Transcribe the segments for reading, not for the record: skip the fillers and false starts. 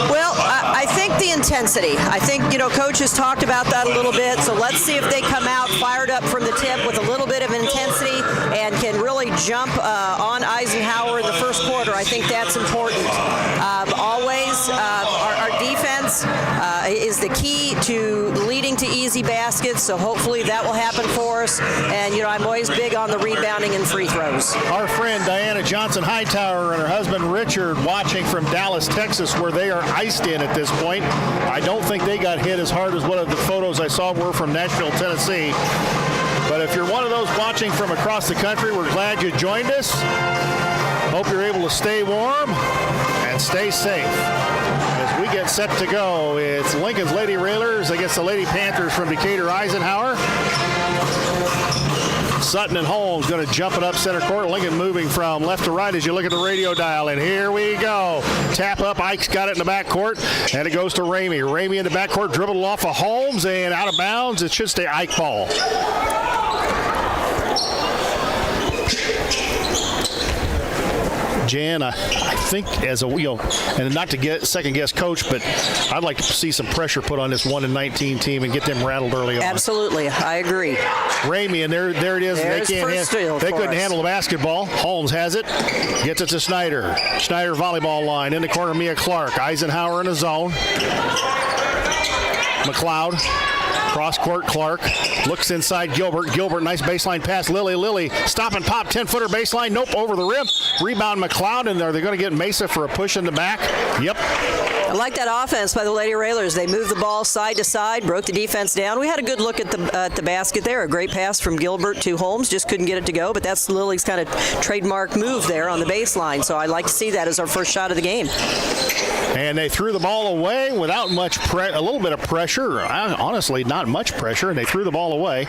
Well, I think the intensity. I think, Coach has talked about that a little bit, so let's see if they come out fired up from the tip with a little bit of intensity and can really jump on Eisenhower in the first quarter. I think that's important. Always, our defense is the key to leading to easy baskets, so hopefully that will happen for us. And, I'm always big on the rebounding and free throws. Our friend Diana Johnson Hightower and her husband Richard watching from Dallas, Texas, where they are iced in at this point. I don't think they got hit as hard as one of the photos I saw were from Nashville, Tennessee. But if you're one of those watching from across the country, we're glad you joined us. Hope you're able to stay warm and stay safe. As we get set to go, it's Lincoln's Lady Railers against the Lady Panthers from Decatur Eisenhower. Sutton and Holmes going to jump it up center court. Lincoln moving from left to right as you look at the radio dial. And here we go. Tap up. Ike's got it in the backcourt. And it goes to Ramey. Ramey in the backcourt. Dribbled off of Holmes and out of bounds. It should stay Ike ball. Jan, I think as a and not to get second guess coach, but I'd like to see some pressure put on this 1-19 team and get them rattled early on. Absolutely, I agree. Ramey, and there it is. They couldn't handle the basketball. Holmes has it, gets it to Schneider. Schneider volleyball line in the corner. Mia Clark. Eisenhower in the zone. McLeod. Cross court, Clark looks inside Gilbert. Gilbert, nice baseline pass. Lily, stop and pop, 10-footer baseline. Nope, over the rim. Rebound McLeod, and are they going to get Mesa for a push in the back? Yep. I like that offense by the Lady Railers. They moved the ball side to side, broke the defense down. We had a good look at the basket there. A great pass from Gilbert to Holmes. Just couldn't get it to go, but that's Lily's kind of trademark move there on the baseline. So I like to see that as our first shot of the game. And they threw the ball away without much a little bit of pressure. Honestly, not much pressure, and they threw the ball away.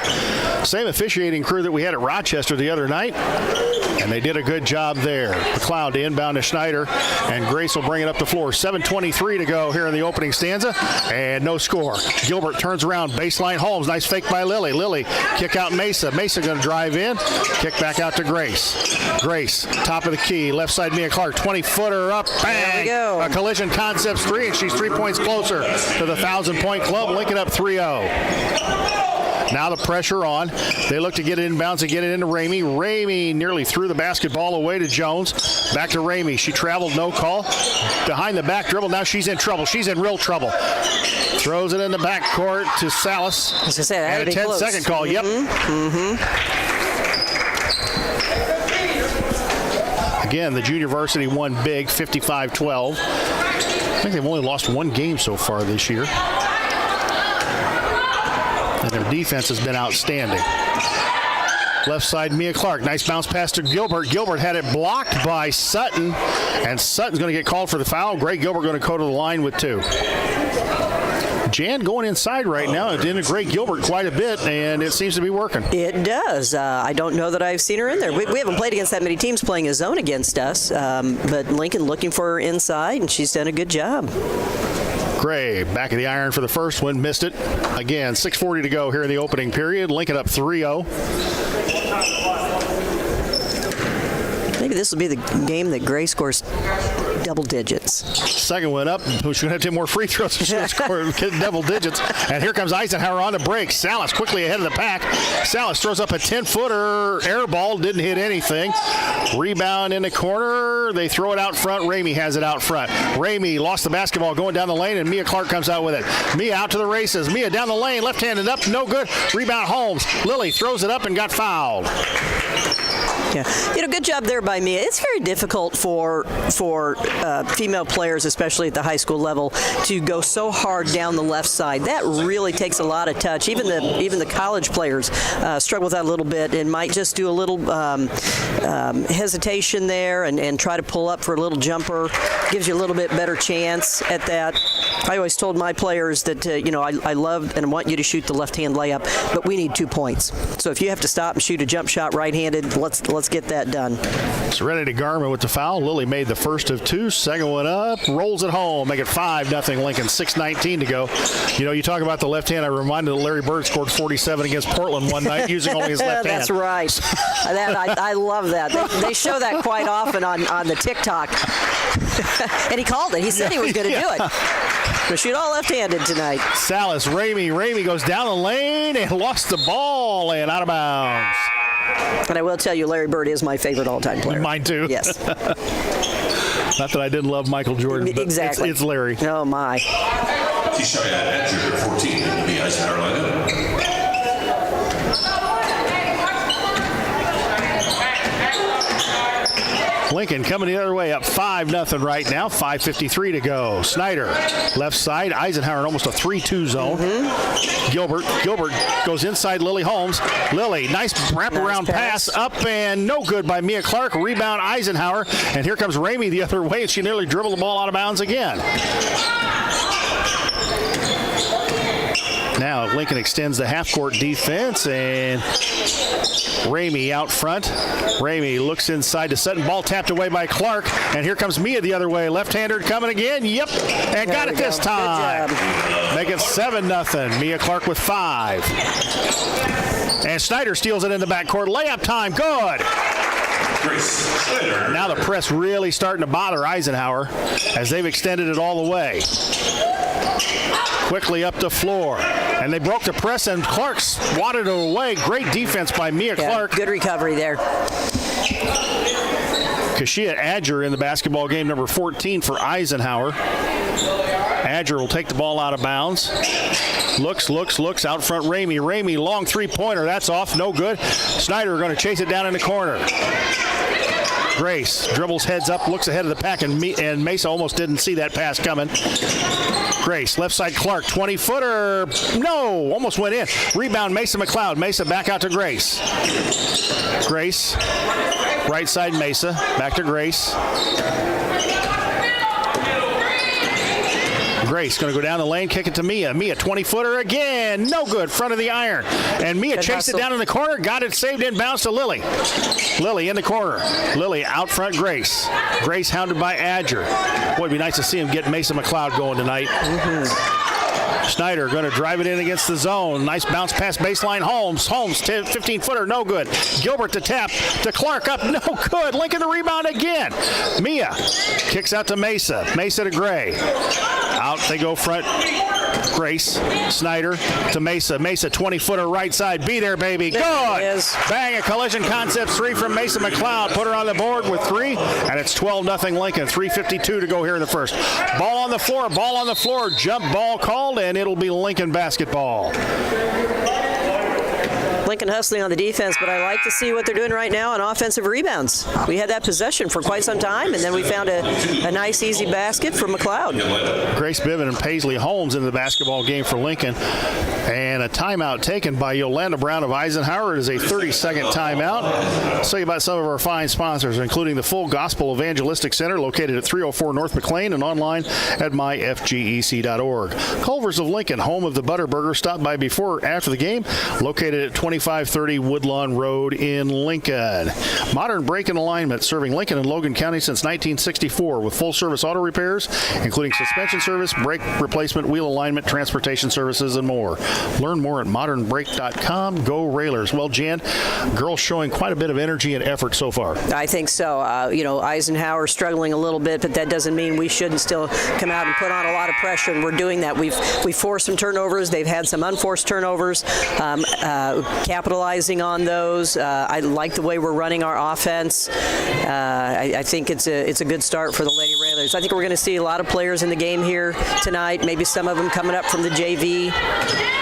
Same officiating crew that we had at Rochester the other night, and they did a good job there. McLeod to inbound to Schneider, and Grace will bring it up the floor. 7:23 to go here in the opening stanza, and no score. Gilbert turns around, baseline Holmes. Nice fake by Lily. Lily, kick out Mesa. Mesa going to drive in, kick back out to Grace. Grace, top of the key, left side Mia Clark, 20-footer up, bang! There we go. A Collision Concepts 3, and she's 3 points closer to the 1,000-point club. Lincoln up 3-0. Now the pressure on. They look to get it inbounds and get it into Ramey. Ramey nearly threw the basketball away to Jones. Back to Ramey. She traveled, no call. Behind the back dribble. Now she's in trouble. She's in real trouble. Throws it in the backcourt to Salas. I was going to say, that and a 10-second call. Yep. Again, the junior varsity won big, 55-12. I think they've only lost one game so far this year. And their defense has been outstanding. Left side, Mia Clark. Nice bounce pass to Gilbert. Gilbert had it blocked by Sutton, and Sutton's going to get called for the foul. Greg Gilbert going to go to the line with 2. Jan going inside right now and integrate Gilbert quite a bit, and it seems to be working. It does. I don't know that I've seen her in there. We haven't played against that many teams playing a zone against us, but Lincoln looking for her inside, and she's done a good job. Gray back of the iron for the first one, missed it. Again, 6:40 to go here in the opening period. Lincoln up 3-0. Maybe this will be the game that Gray scores double digits. Second one up. She's going to have 10 more free throws. She'll score double digits. And here comes Eisenhower on the break. Salas quickly ahead of the pack. Salas throws up a 10-footer. Air ball. Didn't hit anything. Rebound in the corner. They throw it out front. Ramey has it out front. Ramey lost the basketball going down the lane, and Mia Clark comes out with it. Mia out to the races. Mia down the lane. Left-handed up. No good. Rebound Holmes. Lily throws it up and got fouled. Yeah, good job there by Mia. It's very difficult for female players, especially at the high school level, to go so hard down the left side. That really takes a lot of touch. Even the college players struggle with that a little bit and might just do a little hesitation there and try to pull up for a little jumper. Gives you a little bit better chance at that. I always told my players that I love and want you to shoot the left-hand layup, but we need 2 points. So if you have to stop and shoot a jump shot right-handed, let's get that done. Serenity Garment with the foul. Lily made the first of 2. Second one up. Rolls it home. Make it 5-0 Lincoln. 6:19 to go. You talk about the left hand. I reminded that Larry Bird scored 47 against Portland one night using only his left hand. That's right. I love that. They show that quite often on the TikTok. And he called it. He said he was going to do it. We'll shoot all left-handed tonight. Salas, Ramey goes down the lane and lost the ball and out of bounds. And I will tell you, Larry Bird is my favorite all-time player. Mine too. Yes. Not that I didn't love Michael Jordan, but exactly. It's Larry. Oh, my. He shot at Edger, 14 in the Eisenhower lineup. Lincoln coming the other way, up 5-0 right now. 5:53 to go. Snyder, left side. Eisenhower in almost a 3-2 zone. Gilbert goes inside Lily Holmes. Lily, nice wraparound pass up and no good by Mia Clark. Rebound Eisenhower. And here comes Ramey the other way, and she nearly dribbled the ball out of bounds again. Now Lincoln extends the half-court defense, and Ramey out front. Ramey looks inside to Sutton. Ball tapped away by Clark, and here comes Mia the other way. Left-hander coming again. Yep, and got it this time. Make it 7-0. Mia Clark with 5. And Snyder steals it in the backcourt. Layup time. Good. Now the press really starting to bother Eisenhower as they've extended it all the way. Quickly up the floor. And they broke the press, and Clark swatted it away. Great defense by Mia Clark. Good recovery there. Kashia Adger in the basketball game, number 14 for Eisenhower. Adger will take the ball out of bounds. Looks out front. Ramey, long three-pointer. That's off. No good. Snyder going to chase it down in the corner. Grace dribbles, heads up, looks ahead of the pack, and Mesa almost didn't see that pass coming. Grace, left side Clark, 20-footer. No, almost went in. Rebound, Mesa McLeod. Mesa back out to Grace. Grace, right side Mesa, back to Grace. Grace going to go down the lane, kick it to Mia. Mia, 20-footer again. No good, front of the iron. And Mia chased it down in the corner, got it saved in bounds to Lily. Lily in the corner. Lily out front, Grace. Grace hounded by Adger. Boy, it'd be nice to see him get Mesa McLeod going tonight. Snyder going to drive it in against the zone. Nice bounce pass baseline. Holmes, 15-footer, no good. Gilbert to tap to Clark, up, no good. Lincoln the rebound again. Mia kicks out to Mesa. Mesa to Gray. Out they go front. Grace, Snyder to Mesa. Mesa, 20-footer right side. Be there, baby. Good. Bang, a collision concepts 3 from Mesa McLeod. Put her on the board with 3, and it's 12-0 Lincoln. 3:52 to go here in the first. Ball on the floor. Jump ball called, and it'll be Lincoln basketball. Lincoln hustling on the defense, but I like to see what they're doing right now on offensive rebounds. We had that possession for quite some time, and then we found a nice, easy basket for McLeod. Grace Biven and Paisley Holmes in the basketball game for Lincoln. And a timeout taken by Yolanda Brown of Eisenhower. It is a 30-second timeout. I'll tell you about some of our fine sponsors, including the Full Gospel Evangelistic Center, located at 304 North McLean and online at myfgec.org. Culver's of Lincoln, home of the Butterburger. Stop by before or after the game, located at 2530 Woodlawn Road in Lincoln. Modern Brake and Alignment, serving Lincoln and Logan County since 1964 with full-service auto repairs, including suspension service, brake replacement, wheel alignment, transportation services, and more. Learn more at modernbrake.com. Go Railers. Well, Jan, girls showing quite a bit of energy and effort so far. I think so. Eisenhower struggling a little bit, but that doesn't mean we shouldn't still come out and put on a lot of pressure, and we're doing that. We've forced some turnovers. They've had some unforced turnovers. Capitalizing on those. I like the way we're running our offense. I think it's a good start for the Lady Railers. I think we're going to see a lot of players in the game here tonight, maybe some of them coming up from the JV.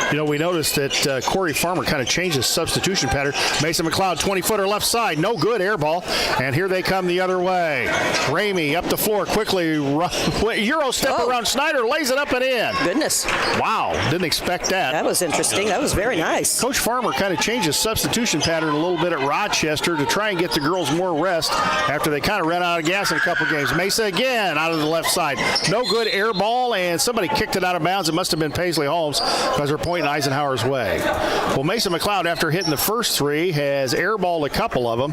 We noticed that Corey Farmer kind of changed his substitution pattern. Mason McLeod, 20-footer left side. No good, air ball. And here they come the other way. Ramey up the floor quickly. Euro step around Snyder, lays it up and in. Goodness. Wow, didn't expect that. That was interesting. That was very nice. Coach Farmer kind of changed his substitution pattern a little bit at Rochester to try and get the girls more rest after they kind of ran out of gas in a couple games. Mesa again out of the left side. No good, air ball, and somebody kicked it out of bounds. It must have been Paisley Holmes because they're pointing Eisenhower's way. Well, Mason McLeod, after hitting the first 3, has airballed a couple of them.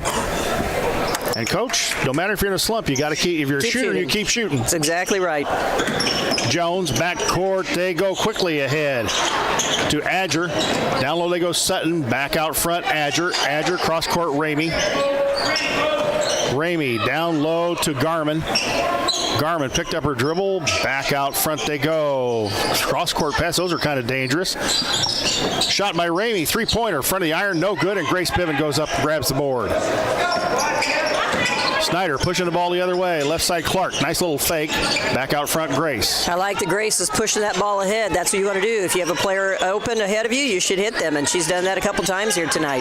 And, Coach, no matter if you're in a slump, you got to keep. If you're a shooter, you keep shooting. That's exactly right. Jones, backcourt. They go quickly ahead to Adger. Down low they go Sutton. Back out front, Adger. Adger, cross-court, Ramey. Ramey down low to Garmin. Garmin picked up her dribble. Back out front they go. Cross-court pass. Those are kind of dangerous. Shot by Ramey. Three-pointer. Front of the iron. No good. And Grace Biven goes up and grabs the board. Snyder pushing the ball the other way. Left side Clark. Nice little fake. Back out front Grace. I like that Grace is pushing that ball ahead. That's what you want to do. If you have a player open ahead of you, you should hit them. And she's done that a couple times here tonight.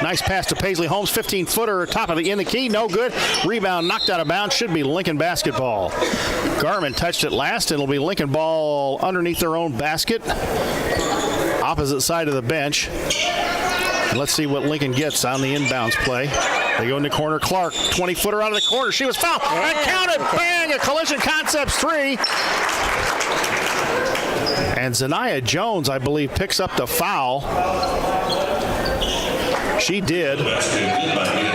Nice pass to Paisley Holmes. 15-footer. Top of the in the key. No good. Rebound knocked out of bounds. Should be Lincoln basketball. Garmin touched it last. It'll be Lincoln ball underneath their own basket. Opposite side of the bench. Let's see what Lincoln gets on the inbounds play. They go in the corner. Clark, 20-footer out of the corner. She was fouled. And counted. Bang! A collision concepts three. And Zaniah Jones, I believe, picks up the foul. She did.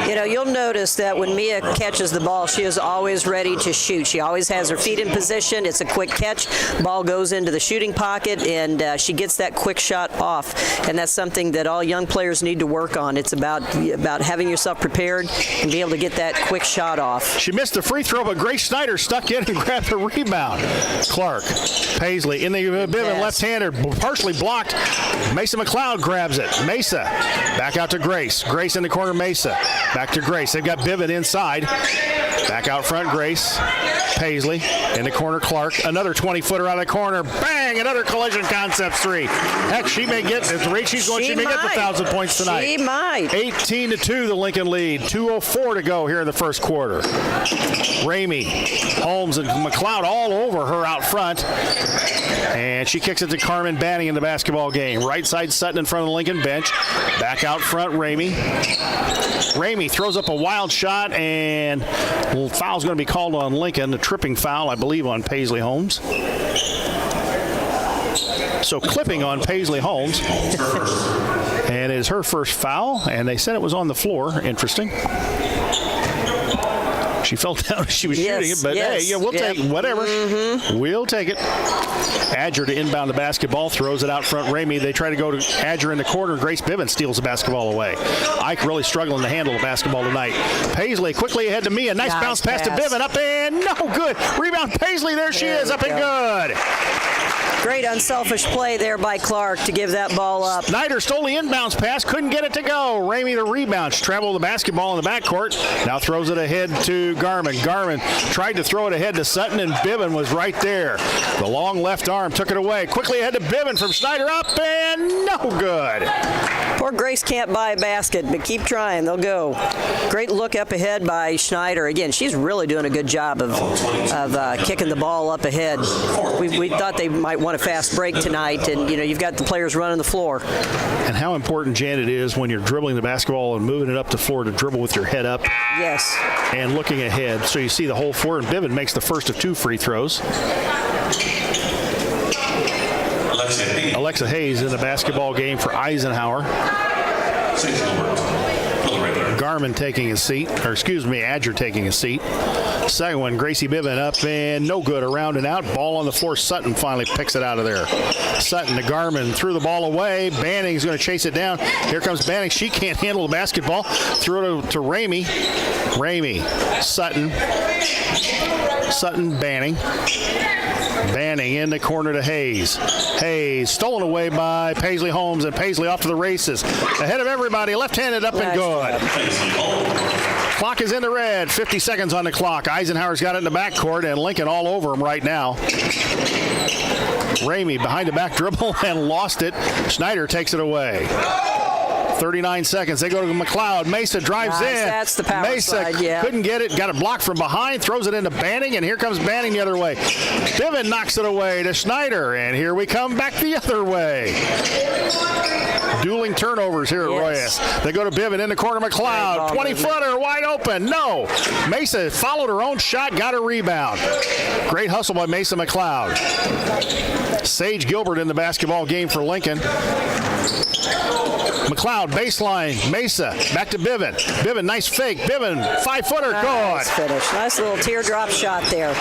You know, you'll notice that when Mia catches the ball, she is always ready to shoot. She always has her feet in position. It's a quick catch. Ball goes into the shooting pocket, and she gets that quick shot off. And that's something that all young players need to work on. It's about having yourself prepared and be able to get that quick shot off. She missed the free throw, but Grace Snyder stuck in and grabbed the rebound. Clark, Paisley in the Biven left-hander, partially blocked. Mesa McLeod grabs it. Mesa back out to Grace. Grace in the corner, Mesa. Back to Grace. They've got Biven inside. Back out front, Grace. Paisley in the corner, Clark. Another 20-footer out of the corner. Bang! Another collision concepts three. Heck, she may get the rate she's going. She may get the 1,000 points tonight. She might. 18-2, the Lincoln lead. 2:04 to go here in the first quarter. Ramey, Holmes, and McLeod all over her out front. And she kicks it to Carmen Banning in the basketball game. Right side Sutton in front of the Lincoln bench. Back out front, Ramey. Ramey throws up a wild shot, and foul's going to be called on Lincoln. A tripping foul, I believe, on Paisley Holmes. So clipping on Paisley Holmes. And it is her first foul, and they said it was on the floor. Interesting. She fell down as she was shooting it, but hey, yeah, we'll take it. Whatever. We'll take it. Adger to inbound the basketball, throws it out front. Ramey, they try to go to Adger in the corner. Grace Biven steals the basketball away. Ike really struggling to handle the basketball tonight. Paisley quickly ahead to Mia. Nice bounce pass to Biven. Up and no good. Rebound Paisley. There she is. Up and good. Great unselfish play there by Clark to give that ball up. Snyder stole the inbounds pass, couldn't get it to go. Ramey the rebound. She traveled the basketball in the backcourt. Now throws it ahead to Garmin. Garmin tried to throw it ahead to Sutton, and Biven was right there. The long left arm took it away. Quickly ahead to Biven from Snyder. Up and no good. Poor Grace can't buy a basket, but keep trying. They'll go. Great look up ahead by Schneider. Again, she's really doing a good job of kicking the ball up ahead. We thought they might want a fast break tonight, and you've got the players running the floor. And how important, Janet, is when you're dribbling the basketball and moving it up the floor to dribble with your head up. Yes. And looking ahead, so you see the whole floor. And Biven makes the first of 2 free throws. Alexa Hayes in the basketball game for Eisenhower. Garmin taking his seat, or excuse me, Adger taking his seat. Second one, Gracie Biven up and no good, around and out. Ball on the floor. Sutton finally picks it out of there. Sutton to Garmin, threw the ball away. Banning's going to chase it down. Here comes Banning. She can't handle the basketball. Threw it to Ramey. Ramey, Sutton. Sutton, Banning. Banning in the corner to Hayes. Hayes stolen away by Paisley Holmes, and Paisley off to the races. Ahead of everybody, left-handed up and good. Clock is in the red. 50 seconds on the clock. Eisenhower's got it in the backcourt, and Lincoln all over him right now. Ramey behind the back dribble and lost it. Schneider takes it away. 39 seconds. They go to McLeod. Mesa drives in. That's the power Mesa slide, yeah. couldn't get it. Got it blocked from behind. Throws it into Banning, and here comes Banning the other way. Biven knocks it away to Schneider, and here we come back the other way. Dueling turnovers here at Royas. They go to Biven in the corner. McLeod, 20-footer, wide open. No. Mesa followed her own shot, got a rebound. Great hustle by Mesa McLeod. Sage Gilbert in the basketball game for Lincoln. McLeod, baseline, Mesa, back to Biven. Biven, nice fake. Biven, 5-footer, Nice good. finish. Nice little teardrop shot there.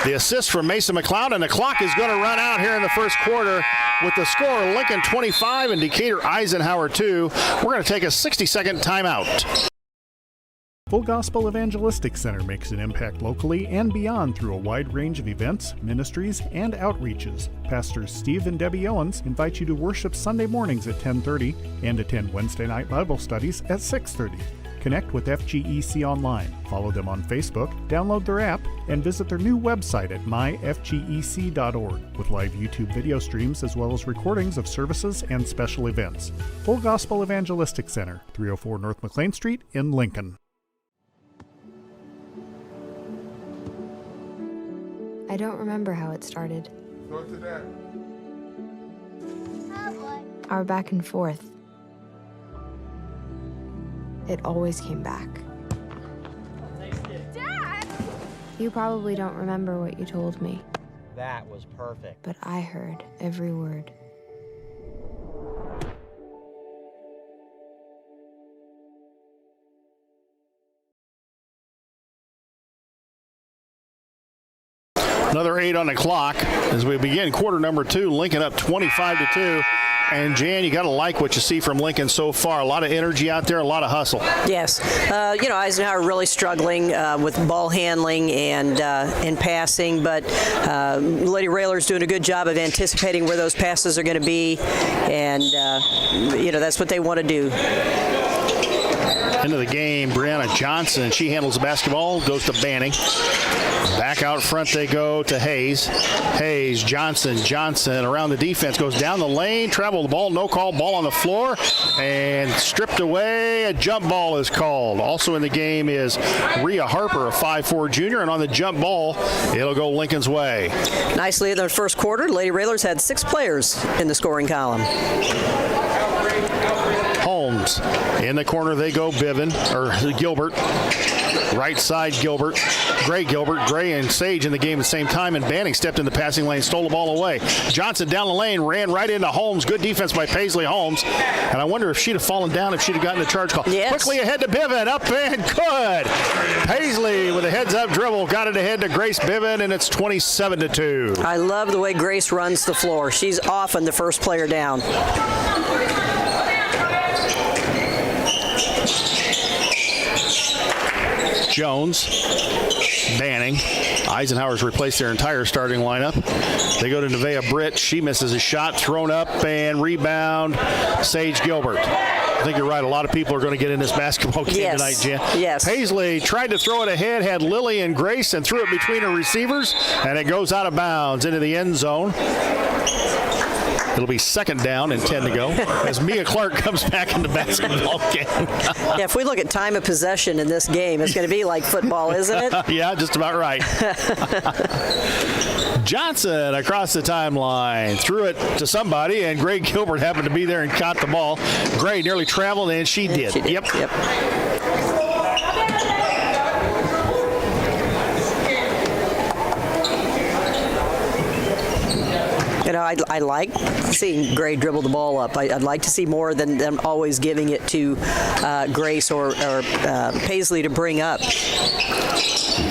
The assist from Mesa McLeod, and the clock is going to run out here in the first quarter with the score Lincoln 25 and Decatur Eisenhower 2. We're going to take a 60-second timeout. Full Gospel Evangelistic Center makes an impact locally and beyond through a wide range of events, ministries, and outreaches. Pastors Steve and Debbie Owens invite you to worship Sunday mornings at 10:30 and attend Wednesday night Bible studies at 6:30. Connect with FGEC online, follow them on Facebook, download their app, and visit their new website at myfgec.org with live YouTube video streams as well as recordings of services and special events. Full Gospel Evangelistic Center, 304 North McLean Street in Lincoln. I don't remember how it started. Go to that. Our back and forth. It always came back. Dad! You probably don't remember what you told me, That was perfect. but I heard every word. Another 8 on the clock as we begin quarter number 2. Lincoln up 25-2. And Jan, you got to like what you see from Lincoln so far. A lot of energy out there, a lot of hustle. Yes. Eisenhower really struggling with ball handling and passing, but Lady Railers doing a good job of anticipating where those passes are going to be, and, that's what they want to do. Into the game, Brianna Johnson, she handles the basketball, goes to Banning. Back out front they go to Hayes. Hayes, Johnson around the defense, goes down the lane, travel the ball, no call, ball on the floor, and stripped away. A jump ball is called. Also in the game is Rhea Harper, a 5'4 junior, and on the jump ball, it'll go Lincoln's way. Nicely in the first quarter, Lady Railers had 6 players in the scoring column. Holmes. In the corner they go Gilbert. Right side Gilbert. Gray and Sage in the game at the same time, and Banning stepped in the passing lane, stole the ball away. Johnson down the lane, ran right into Holmes. Good defense by Paisley Holmes. And I wonder if she'd have fallen down if she'd have gotten the charge call. Yes. Quickly ahead to Biven, up and good. Paisley with a heads-up dribble, got it ahead to Grace Biven, and it's 27-2. I love the way Grace runs the floor. She's often the first player down. Jones, Banning. Eisenhower's replaced their entire starting lineup. They go to Nevaeh Britt. She misses a shot, thrown up, and rebound, Sage Gilbert. I think you're right. A lot of people are going to get in this basketball game tonight, Jen. Yes. Paisley tried to throw it ahead, had Lily and Grace, and threw it between her receivers, and it goes out of bounds into the end zone. It'll be second down and 10 to go as Mia Clark comes back in the basketball game. Yeah, if we look at time of possession in this game, it's going to be like football, isn't it? Yeah, just about right. Johnson across the timeline, threw it to somebody, and Gray Gilbert happened to be there and caught the ball. Gray nearly traveled, and she did. Yep. I like seeing Gray dribble the ball up. I'd like to see more than them always giving it to Grace or Paisley to bring up.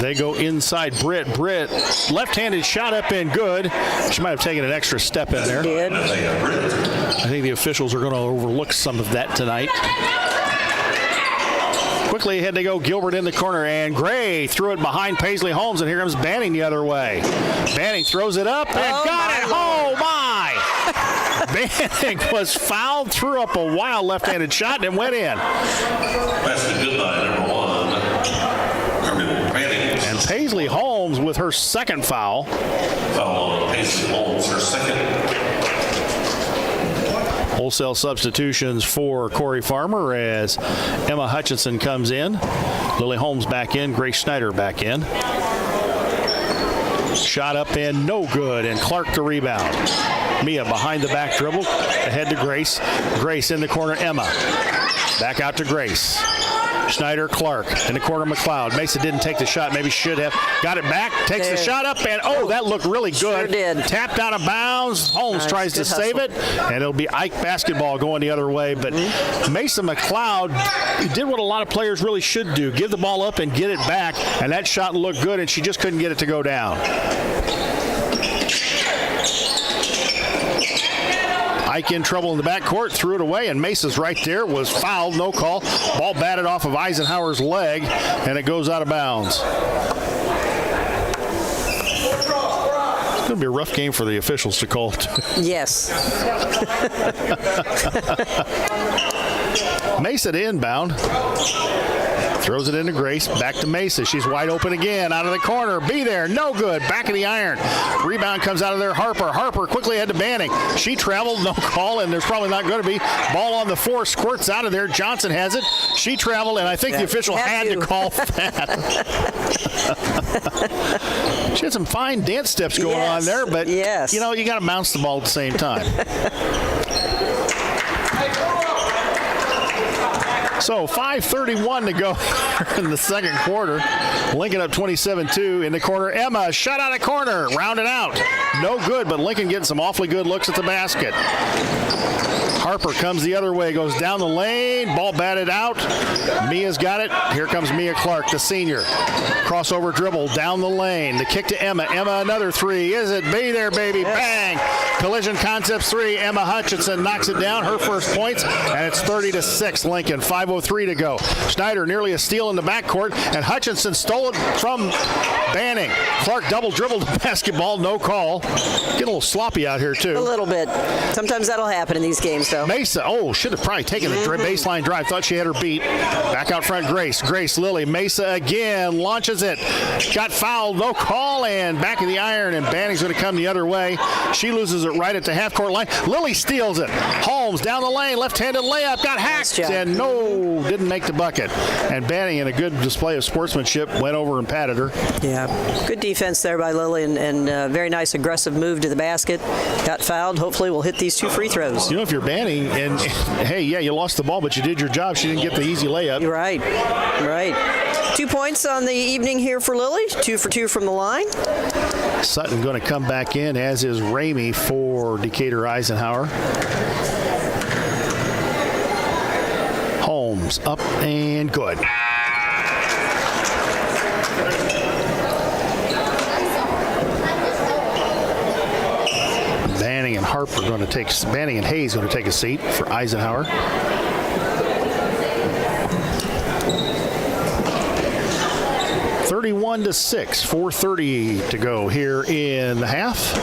They go inside Britt. Left-handed shot up and good. She might have taken an extra step in there. Did. I think the officials are going to overlook some of that tonight. Quickly ahead they go, Gilbert in the corner, and Gray threw it behind Paisley Holmes, and here comes Banning the other way. Banning throws it up and got it. Oh, my! Banning was fouled, threw up a wild left-handed shot, and went in. That's the goodbye, number 1. Banning. And Paisley Holmes with her second foul. Foul on Paisley Holmes, her second. Wholesale substitutions for Corey Farmer as Emma Hutchinson comes in. Lily Holmes back in. Grace Schneider back in. Shot up and no good, and Clark the rebound. Mia behind the back dribble, ahead to Grace. Grace in the corner, Emma. Back out to Grace. Schneider, Clark in the corner, McLeod. Mesa didn't take the shot, maybe should have. Got it back, takes the shot up, and that looked really good. Sure did. Tapped out of bounds. Holmes tries to save it, and it'll be Ike basketball going the other way. But Mesa McLeod did what a lot of players really should do, give the ball up and get it back, and that shot looked good, and she just couldn't get it to go down. Ike in trouble in the backcourt, threw it away, and Mesa's right there, was fouled, no call. Ball batted off of Eisenhower's leg, and it goes out of bounds. It's going to be a rough game for the officials to call. Yes. Mesa to inbound. Throws it into Grace. Back to Mesa. She's wide open again. Out of the corner. Be there. No good. Back of the iron. Rebound comes out of there. Harper quickly ahead to Banning. She traveled. No call, and there's probably not going to be. Ball on the floor. Squirts out of there. Johnson has it. She traveled, and I think the official had to call that. She had some fine dance steps going on there, but, you know, you got to bounce the ball at the same time. So 5:31 to go in the second quarter. Lincoln up 27-2 in the corner. Emma shot out of corner, rounded out. No good, but Lincoln getting some awfully good looks at the basket. Harper comes the other way, goes down the lane, ball batted out. Mia's got it. Here comes Mia Clark, the senior. Crossover dribble down the lane. The kick to Emma. Emma another three. Is it? Be there, baby. Bang. Collision Concepts 3. Emma Hutchinson knocks it down. Her first points, and it's 30-6 Lincoln. 5:03 to go. Schneider nearly a steal in the backcourt, and Hutchinson stole it from Banning. Clark double dribbled the basketball. No call. Get a little sloppy out here, too. A little bit. Sometimes that'll happen in these games, though. Mesa, should have probably taken the baseline drive. Thought she had her beat. Back out front, Grace, Lily. Mesa again, launches it. Got fouled, no call, and back of the iron, and Banning's going to come the other way. She loses it right at the half-court line. Lily steals it. Holmes down the lane, left-handed layup, got hacked, and didn't make the bucket. And Banning, in a good display of sportsmanship, went over and patted her. Yeah, good defense there by Lily, and very nice aggressive move to the basket. Got fouled. Hopefully we'll hit these 2 free throws. You know, if you're Banning, and hey, yeah, you lost the ball, but you did your job. She didn't get the easy layup. You're right. 2 points on the evening here for Lily. 2 for 2 from the line. Sutton going to come back in, as is Ramey for Decatur Eisenhower. Holmes up and good. Banning and Hayes going to take a seat for Eisenhower. (31-6), 4:30 to go here in the half.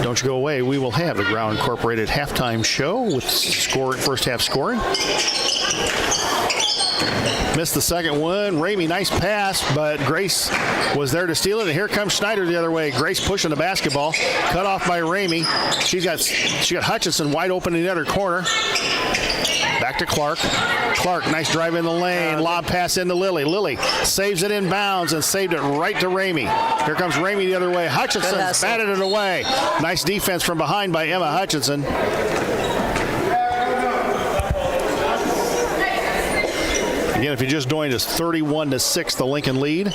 Don't you go away. We will have the Ground Incorporated halftime show with first half scoring. Missed the second one. Ramey, nice pass, but Grace was there to steal it. And here comes Schneider the other way. Grace pushing the basketball. Cut off by Ramey. She got Hutchinson wide open in the other corner. Back to Clark. Clark, nice drive in the lane. Lob pass into Lily. Lily saves it in bounds and saved it right to Ramey. Here comes Ramey the other way. Hutchinson batted it away. Nice defense from behind by Emma Hutchinson. Again, if you just joined us, 31-6, the Lincoln lead.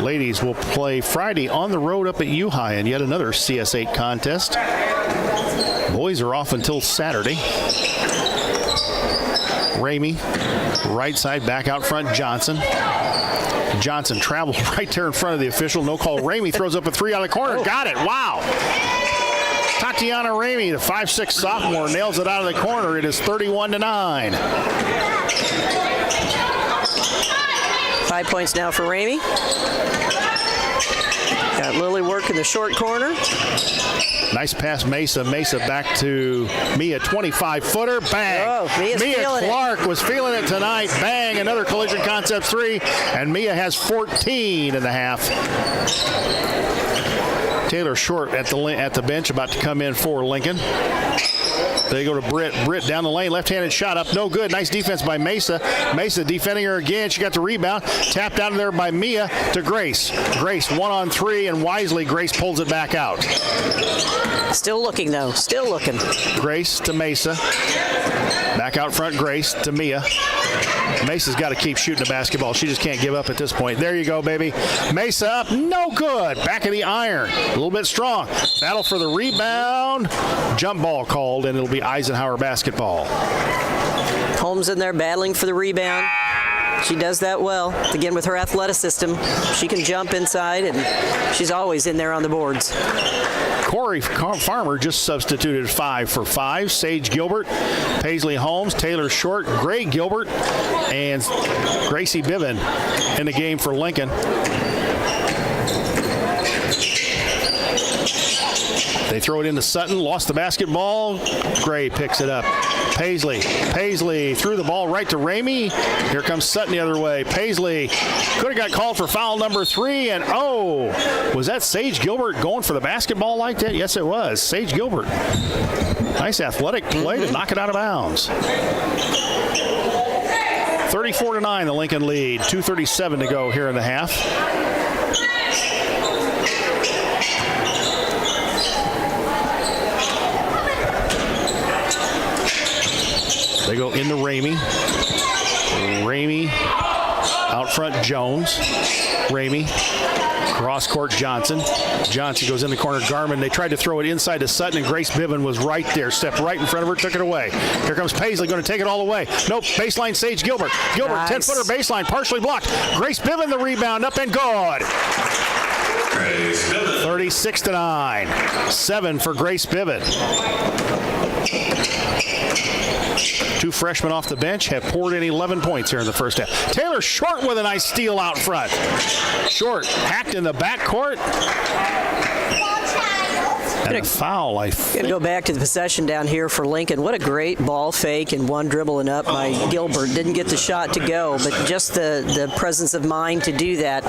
Ladies will play Friday on the road up at U-High in yet another CS8 contest. Boys are off until Saturday. Ramey, right side, back out front, Johnson. Johnson travels right there in front of the official. No call. Ramey throws up a 3 out of the corner. Got it. Wow. Tatiana Ramey, the 5'6" sophomore, nails it out of the corner. It is 31-9. 5 points now for Ramey. Got Lily working the short corner. Nice pass, Mesa. Mesa back to Mia, 25-footer. Bang. Mia Clark was feeling it tonight. Bang. Another Collision Concepts 3. And Mia has 14 in the half. Taylor Short at the bench, about to come in for Lincoln. They go to Britt. Britt down the lane, left-handed shot up, no good. Nice defense by Mesa. Mesa defending her again. She got the rebound. Tapped out of there by Mia to Grace. Grace 1-on-3, and wisely Grace pulls it back out. Still looking, though. Still looking. Grace to Mesa. Back out front, Grace to Mia. Mesa's got to keep shooting the basketball. She just can't give up at this point. There you go, baby. Mesa up, no good. Back of the iron, a little bit strong. Battle for the rebound. Jump ball called, and it'll be Eisenhower basketball. Holmes in there battling for the rebound. She does that well. Again, with her athleticism, she can jump inside, and she's always in there on the boards. Corey Farmer just substituted 5 for 5. Sage Gilbert, Paisley Holmes, Taylor Short, Gray Gilbert, and Gracie Biven in the game for Lincoln. They throw it into Sutton, lost the basketball. Gray picks it up. Paisley threw the ball right to Ramey. Here comes Sutton the other way. Paisley could have got called for foul number 3, and was that Sage Gilbert going for the basketball like that? Yes, it was. Sage Gilbert. Nice athletic play to knock it out of bounds. 34-9, the Lincoln lead. 2:37 to go here in the half. They go into Ramey. Ramey out front, Jones. Ramey. Cross court, Johnson. Johnson goes in the corner, Garmin. They tried to throw it inside to Sutton, and Grace Biven was right there. Stepped right in front of her, took it away. Here comes Paisley, going to take it all the way. Nope, baseline, Sage Gilbert. Gilbert, nice. 10-footer baseline, partially blocked. Grace Biven, the rebound, up and good. 36-9. 7 for Grace Biven. 2 freshmen off the bench have poured in 11 points here in the first half. Taylor Short with a nice steal out front. Short hacked in the backcourt. And a foul, I think. Going to go back to the possession down here for Lincoln. What a great ball fake and one dribbling up by Gilbert. Didn't get the shot to go, but just the presence of mind to do that.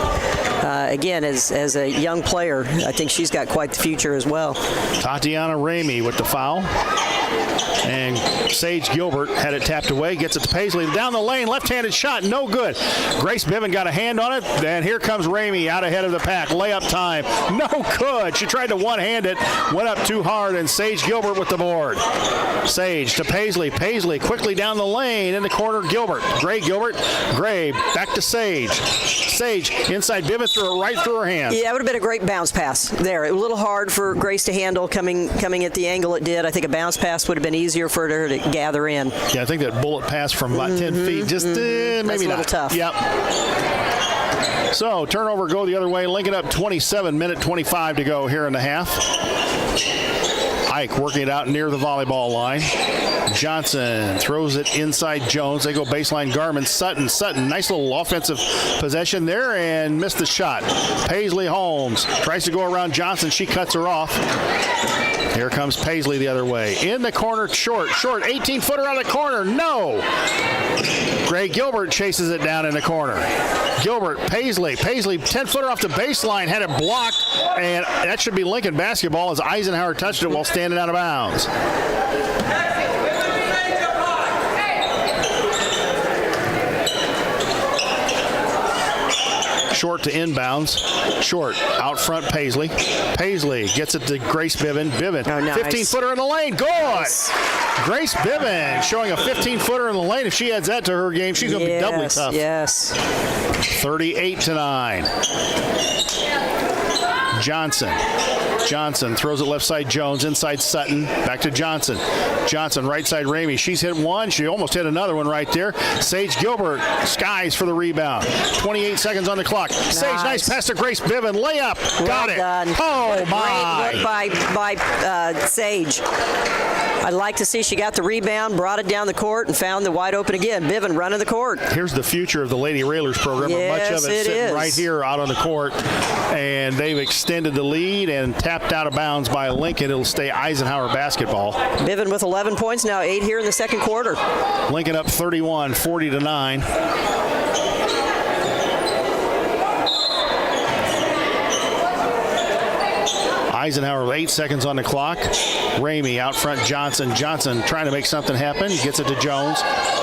Again, as a young player, I think she's got quite the future as well. Tatiana Ramey with the foul. And Sage Gilbert had it tapped away, gets it to Paisley. Down the lane, left-handed shot, no good. Grace Biven got a hand on it, and here comes Ramey out ahead of the pack. Layup time, no good. She tried to one-hand it, went up too hard, and Sage Gilbert with the board. Sage to Paisley. Paisley quickly down the lane, in the corner, Gilbert. Gray back to Sage. Sage inside Biven, threw it right through her hands. Yeah, it would have been a great bounce pass there. A little hard for Grace to handle coming at the angle it did. I think a bounce pass would have been easier for her to gather in. Yeah, I think that bullet pass from about 10 feet just maybe that's a little not. tough. Yep. So turnover go the other way. Lincoln up 27, minute 25 to go here in the half. Ike working it out near the volleyball line. Johnson throws it inside Jones. They go baseline, Garmin. Sutton, nice little offensive possession there and missed the shot. Paisley Holmes tries to go around Johnson. She cuts her off. Here comes Paisley the other way. In the corner, Short, 18-footer out of the corner, no! Gray Gilbert chases it down in the corner. Gilbert, Paisley, 10-footer off the baseline, had it blocked, and that should be Lincoln basketball as Eisenhower touched it while standing out of bounds. Short to inbounds. Short out front, Paisley. Paisley gets it to Grace Biven. Nice. 15-footer in the lane. Good. Nice. Grace Biven showing a 15-footer in the lane. If she adds that to her game, she's going to be doubly tough. Yes. 38-9. Johnson throws it left side, Jones inside Sutton, back to Johnson right side, Ramey. She's hit one, she almost hit another one right there. Sage Gilbert skies for the rebound. 28 seconds on the clock. Sage, nice pass to Grace Biven, layup, got it. Done. Oh my! Great work by Sage. I'd like to see she got the rebound, brought it down the court, and found the wide open again. Biven running the court. Here's the future of the Lady Railers program. Yes, much of it sitting right here out on the court, and they've extended the lead and tapped out of bounds by Lincoln. It'll stay Eisenhower basketball. Biven with 11 points now, 8 here in the second quarter. Lincoln up 31, 40-9. Eisenhower with 8 seconds on the clock. Ramey out front, Johnson trying to make something happen. Gets it to Jones.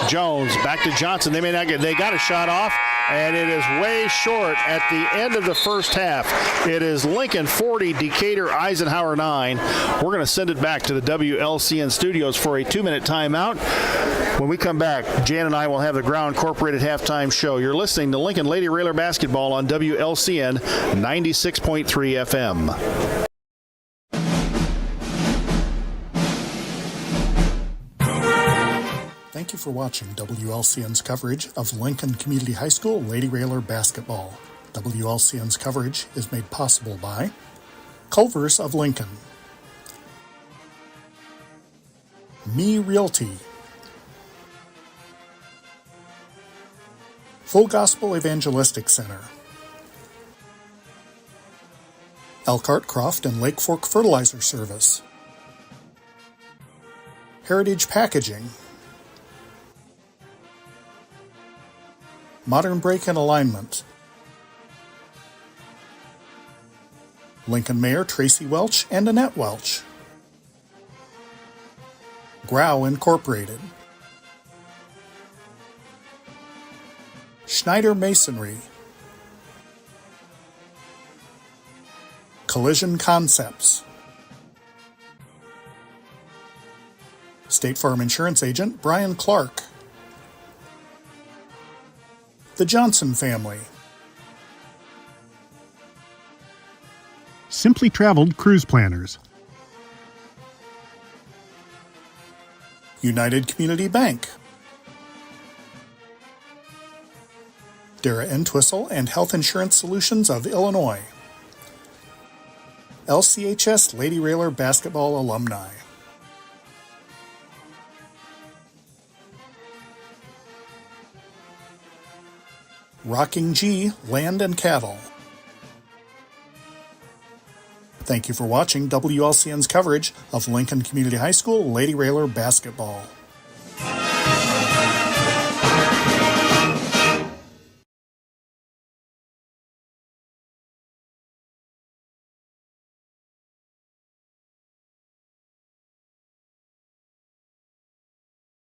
Jones back to Johnson. They got a shot off, and it is way short at the end of the first half. It is Lincoln 40, Decatur Eisenhower 9. We're going to send it back to the WLCN studios for a 2-minute timeout. When we come back, Jan and I will have the Ground Incorporated halftime show. You're listening to Lincoln Lady Railer basketball on WLCN 96.3 FM. Thank you for watching WLCN's coverage of Lincoln Community High School Lady Railer basketball. WLCN's coverage is made possible by Culver's of Lincoln, Me Realty, Full Gospel Evangelistic Center, Elkhart Croft and Lake Fork Fertilizer Service, Heritage Packaging, Modern Brake and Alignment, Lincoln Mayor Tracy Welch and Annette Welch, Grau Incorporated, Schneider Masonry, Collision Concepts, State Farm Insurance Agent Brian Clark, The Johnson Family, Simply Traveled Cruise Planners, United Community Bank, Dara Entwistle and Health Insurance Solutions of Illinois, LCHS Lady Railer Basketball Alumni, Rocking G Land and Cattle. Thank you for watching WLCN's coverage of Lincoln Community High School Lady Railer basketball.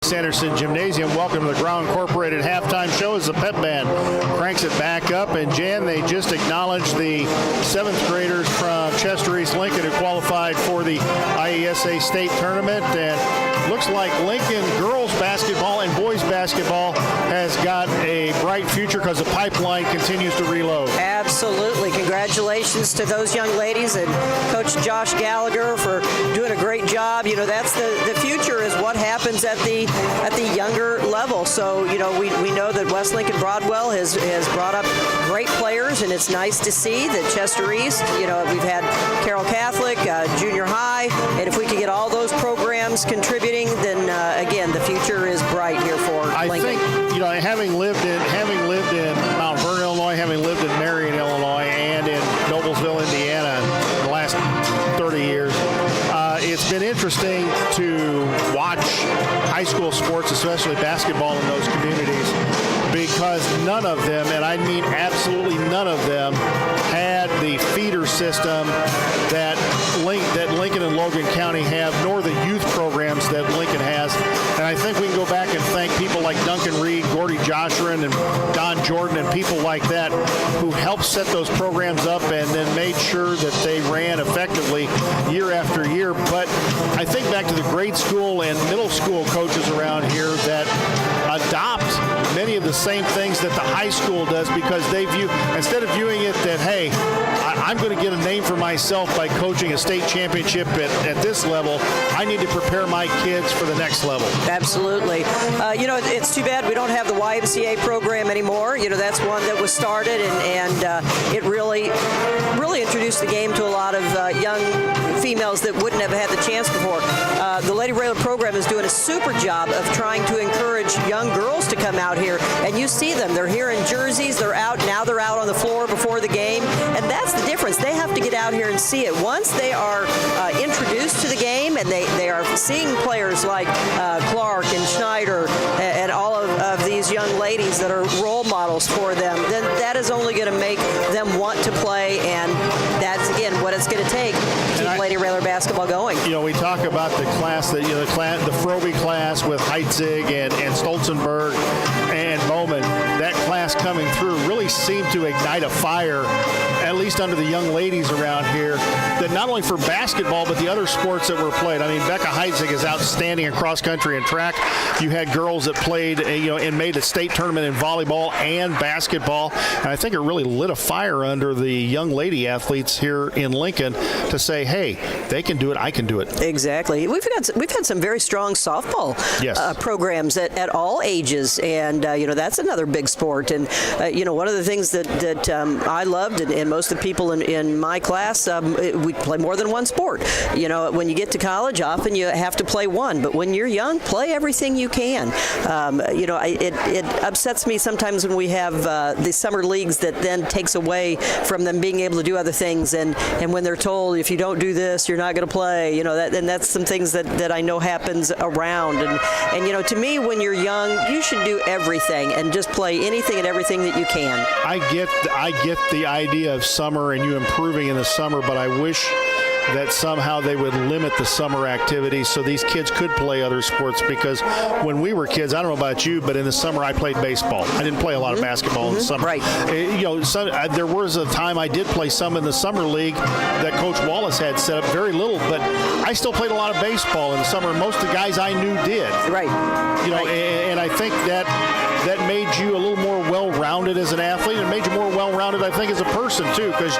Sanderson Gymnasium. Welcome to the Grau Incorporated halftime show as the pep band cranks it back up. And Jan, they just acknowledged the 7th graders from Chester East Lincoln who qualified for the IESA state tournament. And looks like Lincoln girls basketball and boys basketball has got a bright future because the pipeline continues to reload. Absolutely. Congratulations to those young ladies and Coach Josh Gallagher for doing a great job. You know, that's the future is what happens at the younger level. So, you know, we know that West Lincoln Broadwell has brought up great players, and it's nice to see that Chester East, you know, we've had Carroll Catholic, junior high, and if we could get all those programs contributing, then again, the future is bright here for Lincoln. I think, you know, having lived in Mount Vernon, Illinois, having lived in Marion, Illinois, and in Noblesville, Indiana, in the last 30 years, it's been interesting to watch high school sports, especially basketball, in those communities, because none of them, and I mean absolutely none of them, had the feeder system that Lincoln and Logan County have, nor the youth programs that Lincoln has. And I think we can go back and thank people like Duncan Reed, Gordy Joshua, and Don Jordan, and people like that who helped set those programs up and then made sure that they ran effectively year after year. But I think back to the grade school and middle school coaches around here that adopt many of the same things that the high school does, because they view, instead of viewing it that, hey, I'm going to get a name for myself by coaching a state championship at this level, I need to prepare my kids for the next level. Absolutely. You know, it's too bad we don't have the YMCA program anymore. You know, that's one that was started, and it really introduced the game to a lot of young females that wouldn't have had the chance before. The Lady Railer program is doing a super job of trying to encourage young girls to come out here, and you see them. They're here in jerseys. They're out on the floor before the game, and that's the difference. They have to get out here and see it. Once they are introduced to the game and they are seeing players like Clark and Schneider and all of these young ladies that are role models for them, then that is only going to make them want to play, and that's, again, what it's going to take to keep Lady Railer basketball going. You know, we talk about the class that, you know, the Frobe class with Heitzig and Stolzenberg and Bowman. That class coming through really seemed to ignite a fire, at least under the young ladies around here, that not only for basketball but the other sports that were played. I mean, Becca Heitzig is outstanding in cross country and track. You had girls that played, you know, and made a state tournament in volleyball and basketball. And I think it really lit a fire under the young lady athletes here in Lincoln. Lincoln to say, hey, they can do it, I can do it. Exactly. We've had some very strong softball programs at all ages, and that's another big sport. And one of the things that I loved, and most of the people in my class, we play more than one sport. When you get to college, often you have to play one, but when you're young, play everything you can. It upsets me sometimes when we have the summer leagues that then takes away from them being able to do other things, and when they're told if you don't do this, you're not going to play. And that's some things that I know happens around. And to me, when you're young, you should do everything and just play anything and everything that you can. I get the idea of summer and you improving in the summer, but I wish that somehow they would limit the summer activities so these kids could play other sports, because when we were kids, I don't know about you, but in the summer I played baseball. I didn't play a lot of basketball in the summer. Right. There was a time I did play some in the summer league that Coach Wallace had set up, very little, but I still played a lot of baseball in the summer. Most of the guys I knew did. Right. And I think that made you a little more well-rounded as an athlete, and made you more well-rounded, I think, as a person too, because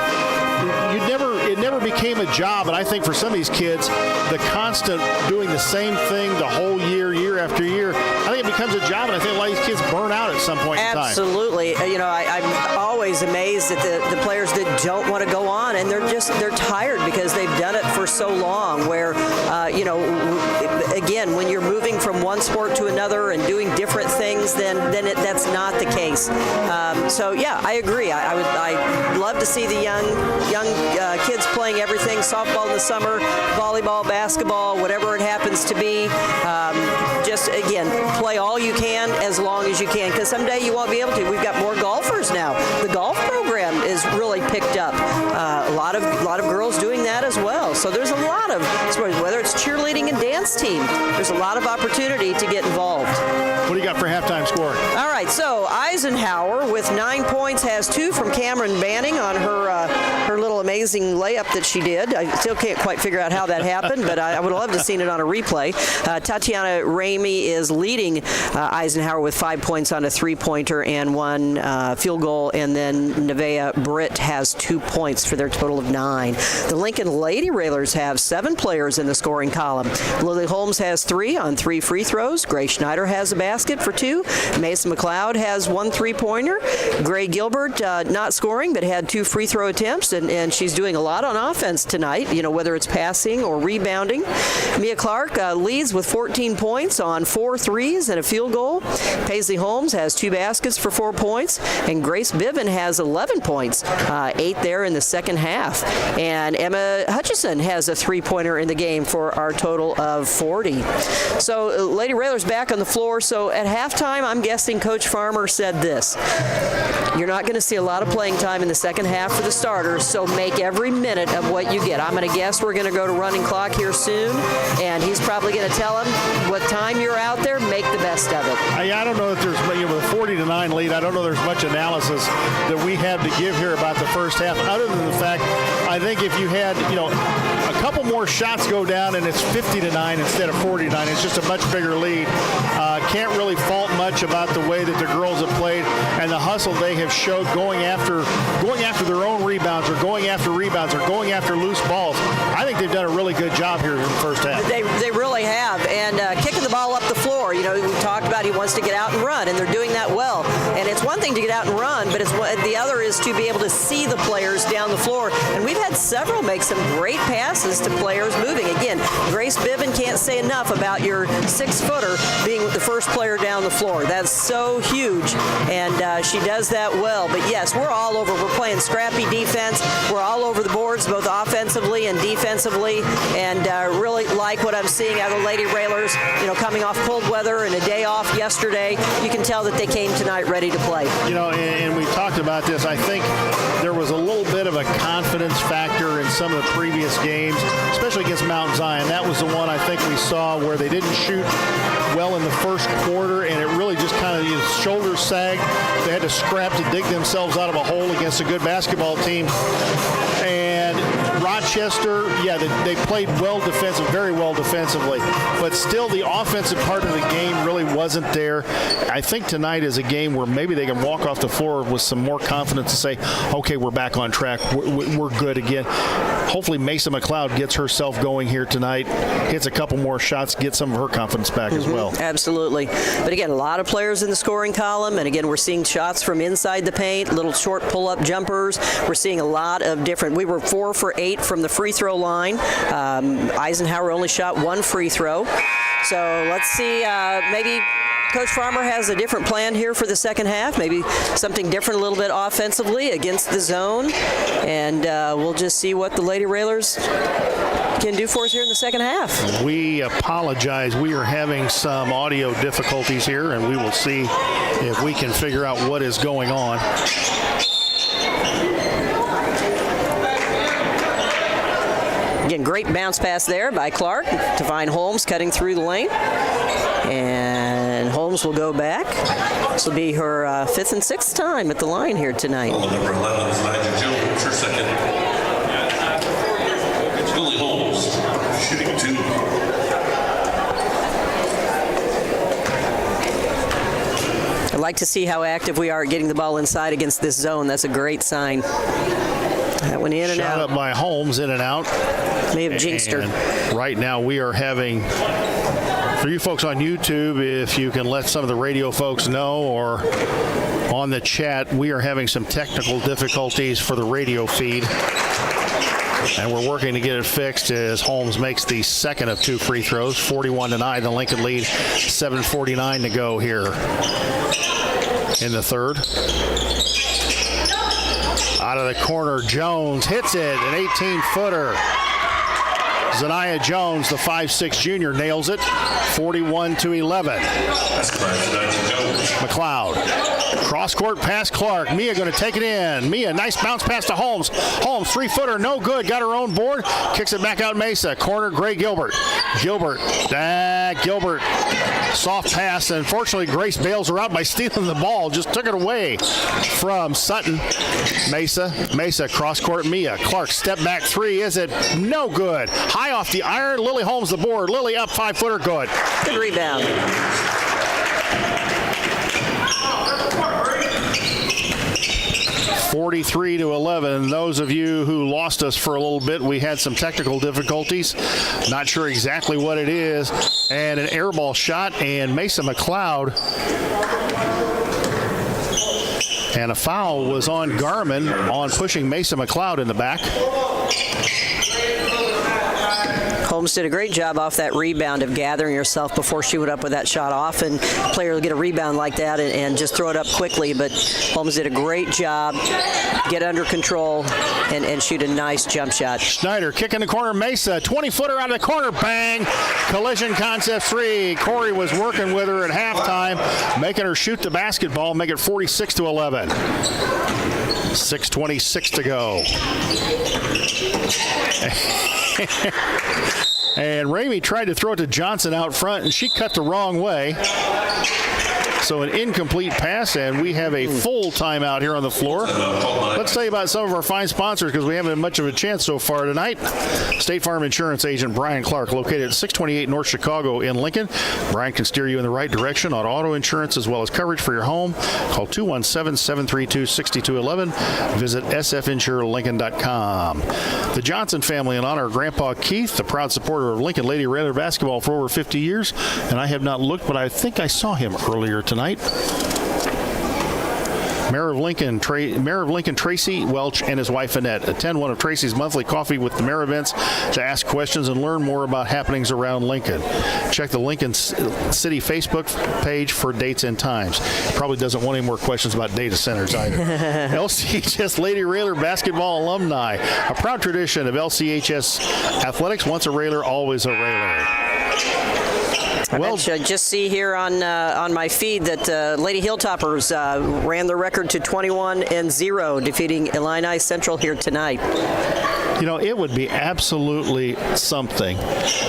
it never became a job. And I think for some of these kids, the constant doing the same thing the whole year after year, I think it becomes a job, and I think a lot of these kids burn out at some point in time. Absolutely. I'm always amazed at the players that don't want to go on, and they're tired because they've done it for so long, where, again, when you're moving from one sport to another and doing different things, then that's not the case. I agree. I'd love to see the young kids playing everything, softball in the summer, volleyball, basketball, whatever it happens to be. Just, again, play all you can as long as you can, because someday you won't be able to. We've got more golfers now. The golf program is really picked up. A lot of girls doing that as well. So there's a lot of sports, whether it's cheerleading and dance team, there's a lot of opportunity to get involved. What do you got for halftime score? All right, so Eisenhower with 9 points has 2 from Cameron Banning on her little amazing layup that she did. I still can't quite figure out how that happened, but I would love to have seen it on a replay. Tatiana Ramey is leading Eisenhower with 5 points on a 3-pointer and 1 field goal, and then Nevaeh Britt has 2 points for their total of 9. The Lincoln Lady Railers have 7 players in the scoring column. Lily Holmes has 3 on 3 free throws. Grace Schneider has a basket for 2. Mason McLeod has 1 3-pointer. Gray Gilbert not scoring, but had 2 free throw attempts, and she's doing a lot on offense tonight, whether it's passing or rebounding. Mia Clark leads with 14 points on 4 threes and a field goal. Paisley Holmes has 2 baskets for 4 points, and Grace Biven has 11 points, 8 there in the second half. And Emma Hutchison has a 3-pointer in the game for our total of 40. So Lady Railers back on the floor. So at halftime, I'm guessing Coach Farmer said this: you're not going to see a lot of playing time in the second half for the starters, so make every minute of what you get. I'm going to guess we're going to go to running clock here soon, and he's probably going to tell them what time you're out there, make the best of it. I don't know if there's, with a 40-9 lead, I don't know there's much analysis that we have to give here about the first half, other than the fact, I think if you had, a couple more shots go down and it's 50-9 instead of 49, it's just a much bigger lead. Can't really fault much about the way that the girls have played and the hustle they have showed going after their own rebounds, or going after rebounds, or going after loose balls. I think they've done a really good job here in the first half. They really have, and kicking the ball up the floor. We talked about he wants to get out and run, and they're doing that well. And it's one thing to get out and run, but the other is to be able to see the players down the floor. And we've had several make some great passes to players moving. Again, Grace Biven can't say enough about your 6-footer being the first player down the floor. That's so huge, and she does that well. But yes, we're all over. We're playing scrappy defense. We're all over the boards, both offensively and defensively, and really like what I'm seeing out of the Lady Railers. Coming off cold weather and a day off yesterday, you can tell that they came tonight ready to play. And we talked about this. I think there was a little bit of a confidence factor in some of the previous games, especially against Mount Zion. That was the one I think we saw where they didn't shoot well in the first quarter, and it really just kind of shoulders sagged. They had to scrap to dig themselves out of a hole against a good basketball team. And Rochester, yeah, they played very well defensively, but still the offensive part of the game really wasn't there. I think tonight is a game where maybe they can walk off the floor with some more confidence and say, okay, we're back on track. We're good again. Hopefully Mesa McLeod gets herself going here tonight, hits a couple more shots, gets some of her confidence back as well. Absolutely. But again, a lot of players in the scoring column, and again, we're seeing shots from inside the paint, little short pull-up jumpers. We're seeing a lot of different. We were 4 for 8 from the free throw line. Eisenhower only shot 1 free throw. So let's see, maybe Coach Farmer has a different plan here for the second half, maybe something different a little bit offensively against the zone, and we'll just see what the Lady Railers can do for us here in the second half. We apologize. We are having some audio difficulties here, and we will see if we can figure out what is going on. Again, great bounce pass there by Clark to find Holmes cutting through the lane. And Holmes will go back. This will be her 5th and 6th time at the line here tonight. Well, number 11 is Nigel Jones, her second. Lily Holmes, shooting 2. I'd like to see how active we are at getting the ball inside against this zone. That's a great sign. That one in and out. Shot up by Holmes, in and out. May have jinxed her. Right now we are having, for you folks on YouTube, if you can let some of the radio folks know, or on the chat, we are having some technical difficulties for the radio feed. And we're working to get it fixed as Holmes makes the second of 2 free throws. 41-9, the Lincoln lead. 7:49 to go here in the third. Out of the corner, Jones hits it, an 18-footer. Zanaya Jones, the 5'6 junior, nails it. 41-11. McLeod. Cross-court pass, Clark. Mia going to take it in. Mia, nice bounce pass to Holmes. Holmes, 3-footer, no good. Got her own board. Kicks it back out Mesa. Corner, Gray Gilbert. Gilbert. Soft pass. And unfortunately, Grace bails her out by stealing the ball. Just took it away from Sutton. Mesa, cross-court, Mia. Clark, step back 3. Is it? No good. High off the iron. Lily Holmes the board. Lily up 5-footer. Good. Good rebound. 43-11. Those of you who lost us for a little bit, we had some technical difficulties. Not sure exactly what it is. And an air ball shot, and Mesa McLeod. And a foul was on Garmin on pushing Mesa McLeod in the back. Holmes did a great job off that rebound of gathering herself before she went up with that shot. Often a player will get a rebound like that and just throw it up quickly, but Holmes did a great job, get under control, and shoot a nice jump shot. Schneider kicking the corner, Mesa, 20-footer out of the corner, bang! Collision concept 3. Corey was working with her at halftime, making her shoot the basketball, make it 46-11. 6:26 to go. And Ramey tried to throw it to Johnson out front, and she cut the wrong way. So an incomplete pass, and we have a full timeout here on the floor. Let's tell you about some of our fine sponsors, because we haven't had much of a chance so far tonight. State Farm Insurance Agent Brian Clark, located at 628 North Chicago in Lincoln. Brian can steer you in the right direction on auto insurance as well as coverage for your home. Call 217-732-6211. Visit sfinsurelincoln.com. The Johnson family, in honor of Grandpa Keith, the proud supporter of Lincoln Lady Raider basketball for over 50 years. And I have not looked, but I think I saw him earlier tonight. Mayor of Lincoln Tracy Welch and his wife Annette. Attend one of Tracy's monthly Coffee with the Mayor events to ask questions and learn more about happenings around Lincoln. Check the Lincoln City Facebook page for dates and times. Probably doesn't want any more questions about data centers either. LCHS Lady Railer basketball alumni. A proud tradition of LCHS athletics. Once a Railer, always a Railer. Well, I just see here on my feed that Lady Hilltoppers ran the record to 21-0, defeating Illini Central here tonight. You know, it would be absolutely something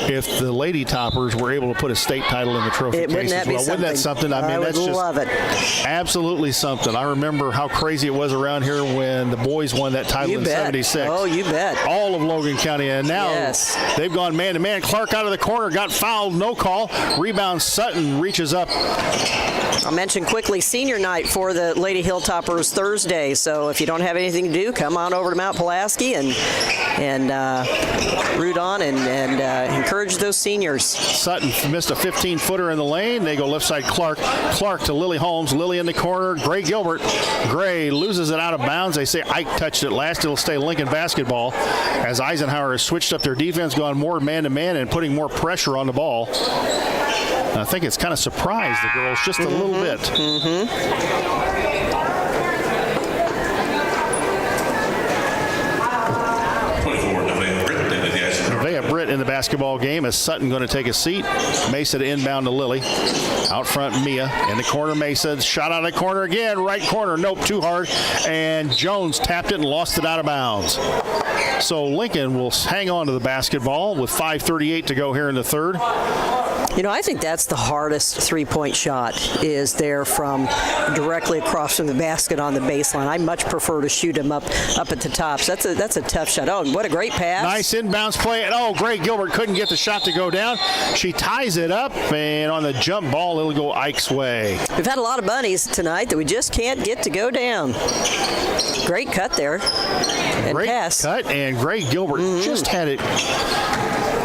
if the Lady Toppers were able to put a state title in the trophy case Wouldn't that as be well. something? Wouldn't that something? I mean, I would that's just love it. absolutely something. I remember how crazy it was around here when the boys won that title You in bet. 76. Oh, you bet. All of Logan County, and now Yes. they've gone man-to-man. Clark out of the corner, got fouled, no call. Rebound, Sutton reaches up. I'll mention quickly senior night for the Lady Hilltoppers Thursday. So if you don't have anything to do, come on over to Mount Pulaski and root on and encourage those seniors. Sutton missed a 15-footer in the lane. They go left side Clark. Clark to Lily Holmes. Lily in the corner. Gray Gilbert. Gray loses it out of bounds. They say Ike touched it last. It'll stay Lincoln basketball as Eisenhower has switched up their defense, gone more man-to-man and putting more pressure on the ball. I think it's kind of surprised the girls just a little bit. Nevaeh Britt in the basketball game. Is Sutton going to take a seat? Mesa to inbound to Lily. Out front, Mia. In the corner, Mesa. Shot out of the corner again. Right corner. Nope, too hard. And Jones tapped it and lost it out of bounds. So Lincoln will hang on to the basketball with 5:38 to go here in the third. You know, I think that's the hardest three-point shot is there from directly across from the basket on the baseline. I much prefer to shoot him up at the top. So that's a tough shot. Oh, and what a great pass. Nice inbounds play. And oh, Gray Gilbert couldn't get the shot to go down. She ties it up, and on the jump ball, it'll go Ike's way. We've had a lot of bunnies tonight that we just can't get to go down. Great cut there. And Great pass. cut, and Gray Gilbert just had it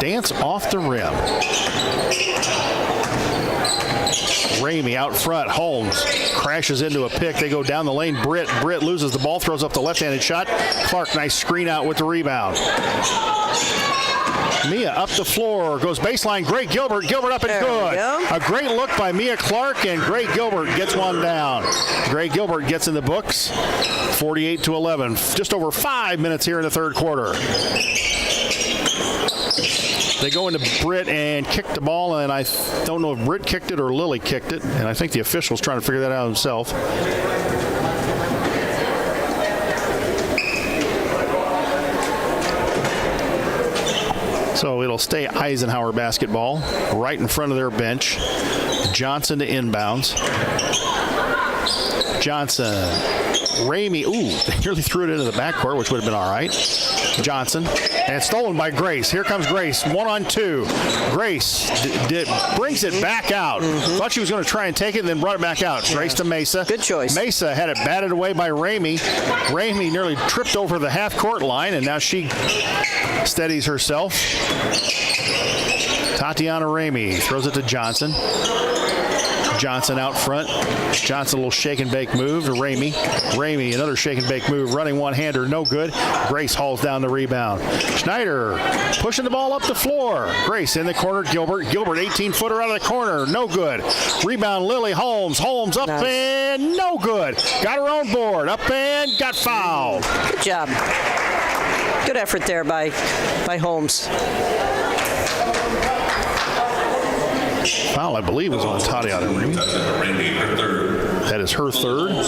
dance off the rim. Ramey out front. Holmes crashes into a pick. They go down the lane. Britt loses the ball, throws up the left-handed shot. Clark, nice screen out with the rebound. Mia up the floor, goes baseline. Gray Gilbert up and There we good. go. A great look by Mia Clark, and Gray Gilbert gets one down. Gray Gilbert gets in the books. 48-11. Just over 5 minutes here in the third quarter. They go into Britt and kick the ball, and I don't know if Britt kicked it or Lily kicked it, and I think the official's trying to figure that out himself. So it'll stay Eisenhower basketball right in front of their bench. Johnson to inbounds. Johnson. Ramey, they nearly threw it into the backcourt, which would have been all right. Johnson, and it's stolen by Grace. Here comes Grace, 1-on-2. Grace brings it back out. Thought she was going to try and take it, and then brought it back out. Yeah. Grace to Mesa. Good choice. Mesa had it batted away by Ramey. Ramey nearly tripped over the half-court line, and now she steadies herself. Tatiana Ramey throws it to Johnson. Johnson out front. Johnson, a little shake and bake move to Ramey. Ramey, another shake and bake move. Running one-hander, no good. Grace hauls down the rebound. Schneider pushing the ball up the floor. Grace in the corner. Gilbert, 18-footer out of the corner, no good. Rebound, Lily Holmes. Holmes up Nice. and no good. Got her own board. Up and got fouled. Good job. Good effort there by Holmes. Foul, I believe, was on Tatiana Ramey. That is her third.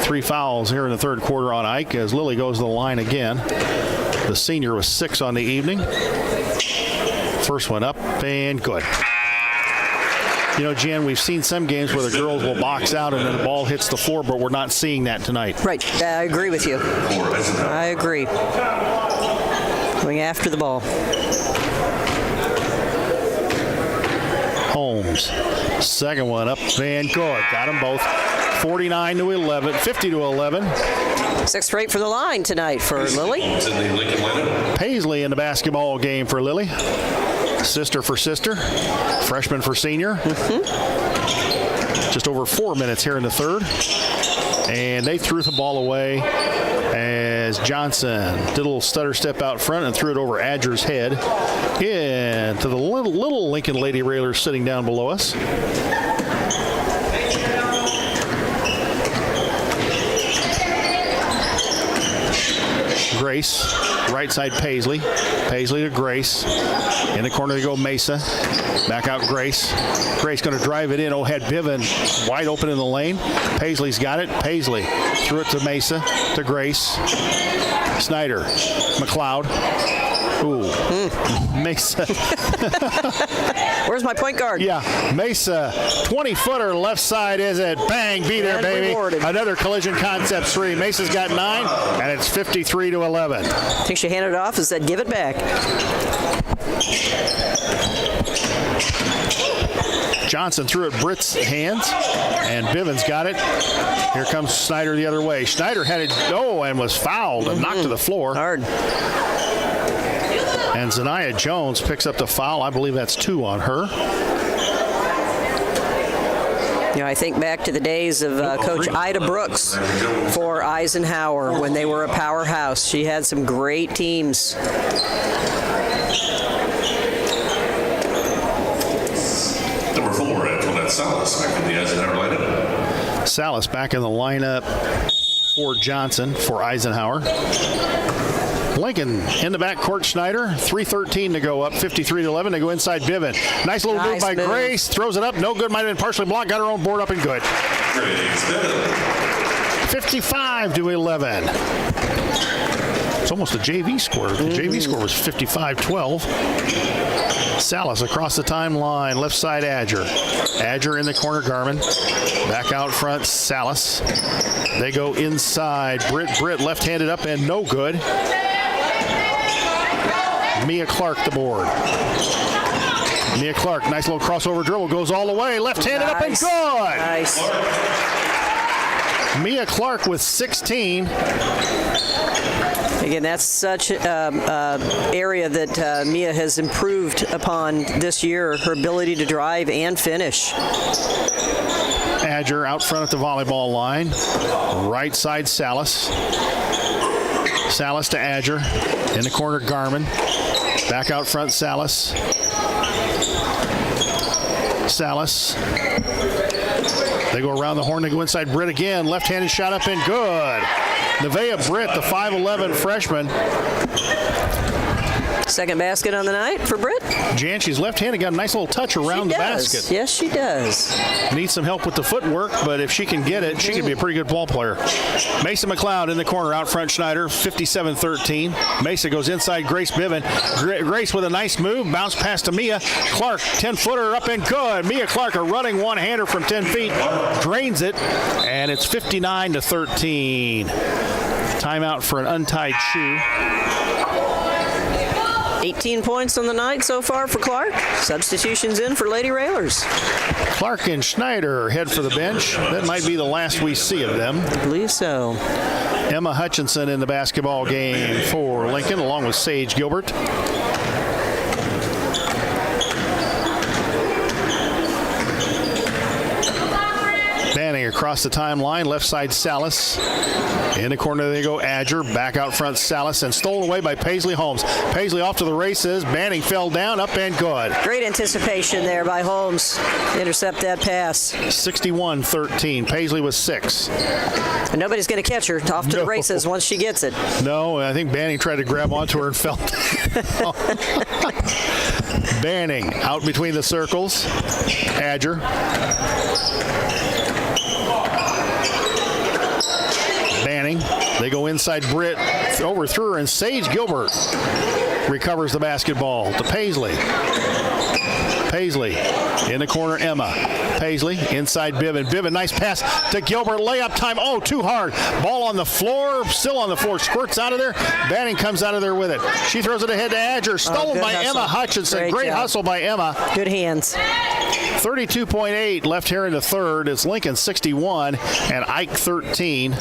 3 fouls here in the third quarter on Ike as Lily goes to the line again. The senior was 6 on the evening. First one up and good. You know, Jan, we've seen some games where the girls will box out and then the ball hits the floor, but we're not seeing that tonight. Right. I agree with you. I agree. Going after the ball. Holmes, second one up and good. Got them both. 49-11, 50-11. 6th straight for the line tonight for Lily. Paisley in the basketball game for Lily. Sister for sister, freshman for senior. Just over 4 minutes here in the third. And they threw the ball away as Johnson did a little stutter step out front and threw it over Adger's head into the little Lincoln Lady Railers sitting down below us. Grace, right side Paisley. Paisley to Grace. In the corner they go Mesa. Back out Grace. Grace going to drive it in. Oh, had Biven wide open in the lane. Paisley's got it. Paisley threw it to Mesa, to Grace. Snyder, McLeod. Ooh. Mesa. Where's my point guard? Yeah, Mesa, 20-footer left side, is it? Bang, be there, And baby. rewarded. Another Collision Concepts 3. Mesa's got 9, and it's 53-11. I think she handed it off and said, give it back. Johnson threw it Britt's hands, and Bivens got it. Here comes Snyder the other way. Schneider had it, and was fouled and knocked to the floor. Hard. And Zanaya Jones picks up the foul. I believe that's 2 on her. You know, I think back to the days of Coach Ida Brooks for Eisenhower when they were a powerhouse. She had some great teams. Number 4, Antoinette Salas, back in the Eisenhower lineup. Salas back in the lineup for Johnson for Eisenhower. Lincoln in the backcourt, Schneider. 3:13 to go up, 53-11. They go inside Biven. Nice little move by Grace. Throws it up. No good. Might have been partially blocked. Got her own board up and good. 55-11. It's almost a JV score. The JV score was 55-12. Salas across the timeline. Left side, Adger. Adger in the corner, Garmin. Back out front, Salas. They go inside. Britt left-handed up and no good. Mia Clark the board. Mia Clark, nice little crossover dribble, goes all the way, left-handed up and good. Nice. Mia Clark with 16. Again, that's such an area that Mia has improved upon this year, her ability to drive and finish. Adger out front at the volleyball line. Right side, Salas. Salas to Adger. In the corner, Garmin. Back out front, Salas. Salas. They go around the horn. They go inside Britt again. Left-handed shot up and good. Nevaeh Britt, the 5'11 freshman. Second basket on the night for Britt. Jan, she's left-handed, got a nice little touch around the basket. Yes, she does. Needs some help with the footwork, but if she can get it, she could be a pretty good ball player. Mason McLeod in the corner, out front Schneider, 57-13. Mesa goes inside Grace Biven. Grace with a nice move, bounce pass to Mia. Clark, 10-footer up and good. Mia Clark, a running one-hander from 10 feet, drains it, and it's 59-13. Timeout for an untied shoe. 18 points on the night so far for Clark. Substitutions in for Lady Railers. Clark and Schneider head for the bench. That might be the last we see of them. I believe so. Emma Hutchinson in the basketball game for Lincoln, along with Sage Gilbert. Banning across the timeline, left side Salas. In the corner they go Adger, back out front Salas, and stolen away by Paisley Holmes. Paisley off to the races, Banning fell down, up and good. Great anticipation there by Holmes. Intercept that pass. 61-13, Paisley was 6. And nobody's going to catch her off to the races once she gets it. No, I think Banning tried to grab onto her and fell down. Banning out between the circles. Adger. Banning. They go inside Britt. Overthrew her, and Sage Gilbert recovers the basketball to Paisley. Paisley in the corner, Emma. Paisley inside Biven. Biven, nice pass to Gilbert. Layup time. Oh, too hard. Ball on the floor. Still on the floor. Squirts out of there. Banning comes out of there with it. She throws it ahead to Adger. Stolen by hustle. Emma Hutchinson. Great hustle by Emma. Good hands. 32.8 left here in the third. It's Lincoln 61 and Ike 13.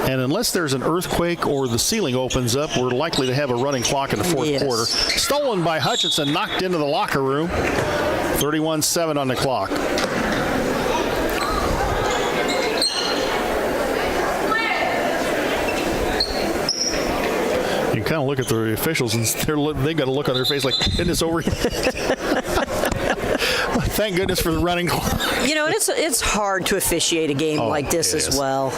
And unless there's an earthquake or the ceiling opens up, we're likely to have a running clock in the fourth quarter. Stolen by Hutchinson, knocked into the locker room. 31-7 on the clock. You kind of look at the officials, and they got a look on their face like, isn't this over? Thank goodness for the running clock. You know, and it's hard to officiate a game like this as well.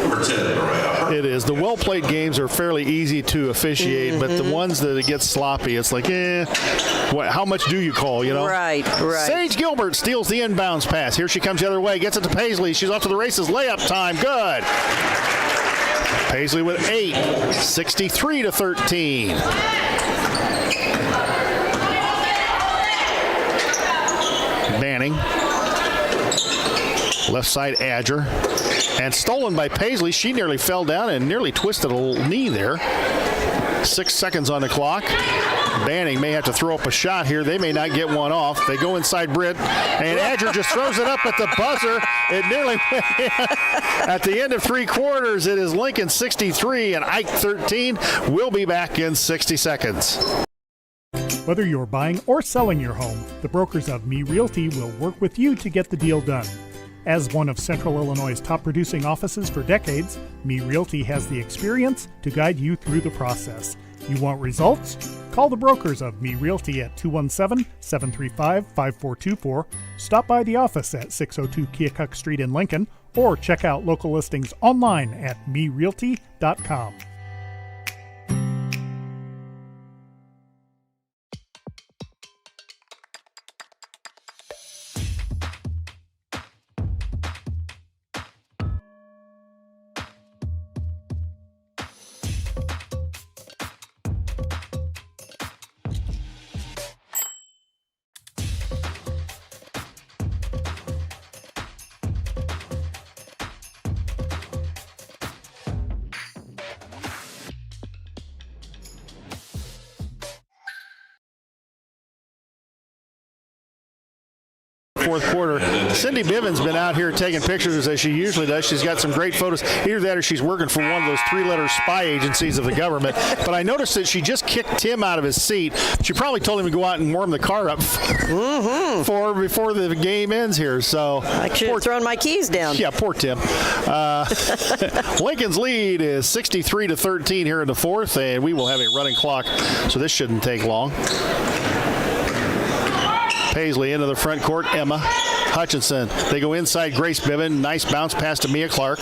It is. The well-played games are fairly easy to officiate, but the ones that it gets sloppy, it's like, how much do you call, you know? Right. Sage Gilbert steals the inbounds pass. Here she comes the other way, gets it to Paisley. She's off to the races. Layup time. Good. Paisley with 8, 63-13. Banning. Left side Adger. And stolen by Paisley. She nearly fell down and nearly twisted a little knee there. 6 seconds on the clock. Banning may have to throw up a shot here. They may not get one off. They go inside Britt, and Adger just throws it up at the buzzer. It nearly went in. At the end of 3 quarters, it is Lincoln 63 and Ike 13. We'll be back in 60 seconds. Whether you're buying or selling your home, the brokers of Me Realty will work with you to get the deal done. As one of Central Illinois' top producing offices for decades, Me Realty has the experience to guide you through the process. You want results? Call the brokers of Me Realty at 217-735-5424, stop by the office at 602 Keokuk Street in Lincoln, or check out local listings online at merealty.com. Fourth quarter. Cindy Bivens been out here taking pictures as she usually does. She's got some great photos. Either that or she's working for one of those 3-letter spy agencies of the government. But I noticed that she just kicked Tim out of his seat. She probably told him to go out and warm the car up before the game ends here. So I should have thrown my keys down. Yeah, poor Tim. Lincoln's lead is 63-13 here in the fourth, and we will have a running clock, so this shouldn't take long. Paisley into the front court. Emma Hutchinson. They go inside Grace Biven. Nice bounce pass to Mia Clark.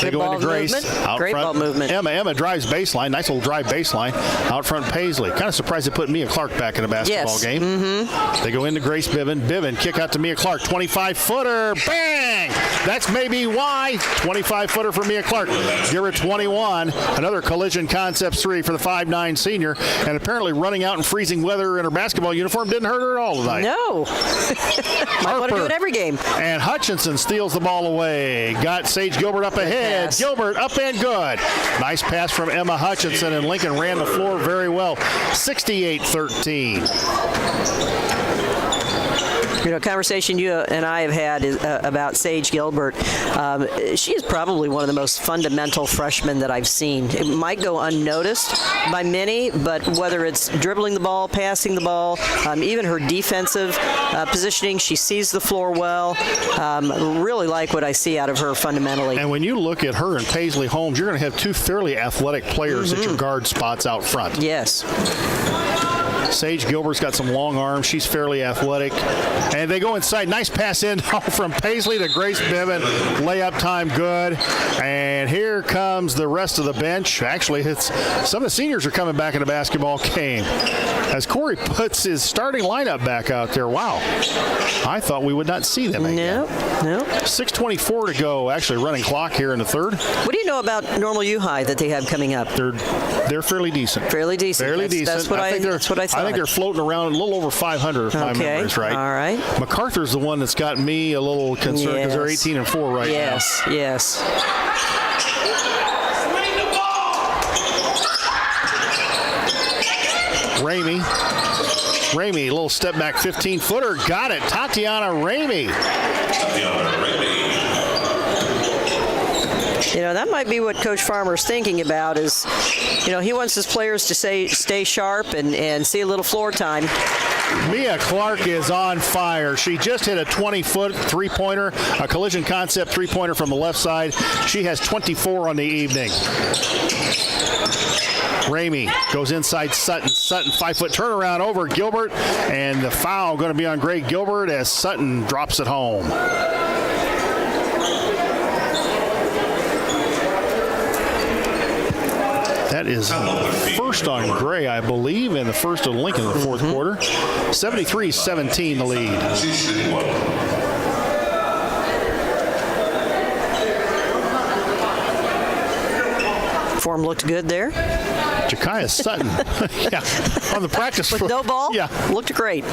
They go into Grace. Out Great front. ball movement. Emma drives baseline. Nice little drive baseline. Out front Paisley. Kind of surprised they put Mia Clark back in a basketball game. Mm-hmm. They go into Grace Biven. Biven kick out to Mia Clark. 25-footer. Bang! That's maybe why. 25-footer for Mia Clark. Give her 21. Another Collision Concepts 3 for the 5'9 senior. And apparently running out in freezing weather in her basketball uniform didn't hurt her at all tonight. No. Might want to do it every game. And Hutchinson steals the ball away. Got Sage Gilbert up ahead. Gilbert up and good. Nice pass from Emma Hutchinson, and Lincoln ran the floor very well. 68-13. You know, conversation you and I have had is, about Sage Gilbert. She is probably one of the most fundamental freshmen that I've seen. It might go unnoticed by many, but whether it's dribbling the ball, passing the ball, even her defensive positioning, she sees the floor well. Really like what I see out of her fundamentally. And when you look at her and Paisley Holmes, you're going to have two fairly athletic players at your guard spots out front. Yes. Sage Gilbert's got some long arms. She's fairly athletic. And they go inside. Nice pass in from Paisley to Grace Biven. Layup time good. And here comes the rest of the bench. Actually, some of the seniors are coming back in the basketball game. As Corey puts his starting lineup back out there. Wow. I thought we would not see them again. No. 6:24 to go. Actually, running clock here in the third. What do you know about Normal U High that they have coming up? They're fairly decent. Fairly decent. That's what I thought. I think they're floating around a little over 500 if my memory is right. All right. MacArthur's the one that's got me a little concerned because they're 18-4 right now. Yes. Ramey, a little step back 15-footer. Got it. Tatiana Ramey. That might be what Coach Farmer's thinking about is, he wants his players to stay sharp and see a little floor time. Mia Clark is on fire. She just hit a 20-foot three-pointer, a collision concept three-pointer from the left side. She has 24 on the evening. Ramey goes inside Sutton. Sutton, 5-foot turnaround over Gilbert, and the foul going to be on Greg Gilbert as Sutton drops it home. That is first on Gray, I believe, and the first on Lincoln in the fourth quarter. 73-17 the lead. Form looked good there. Ja'Kiah Sutton, yeah, on the practice with no ball. Yeah, looked great.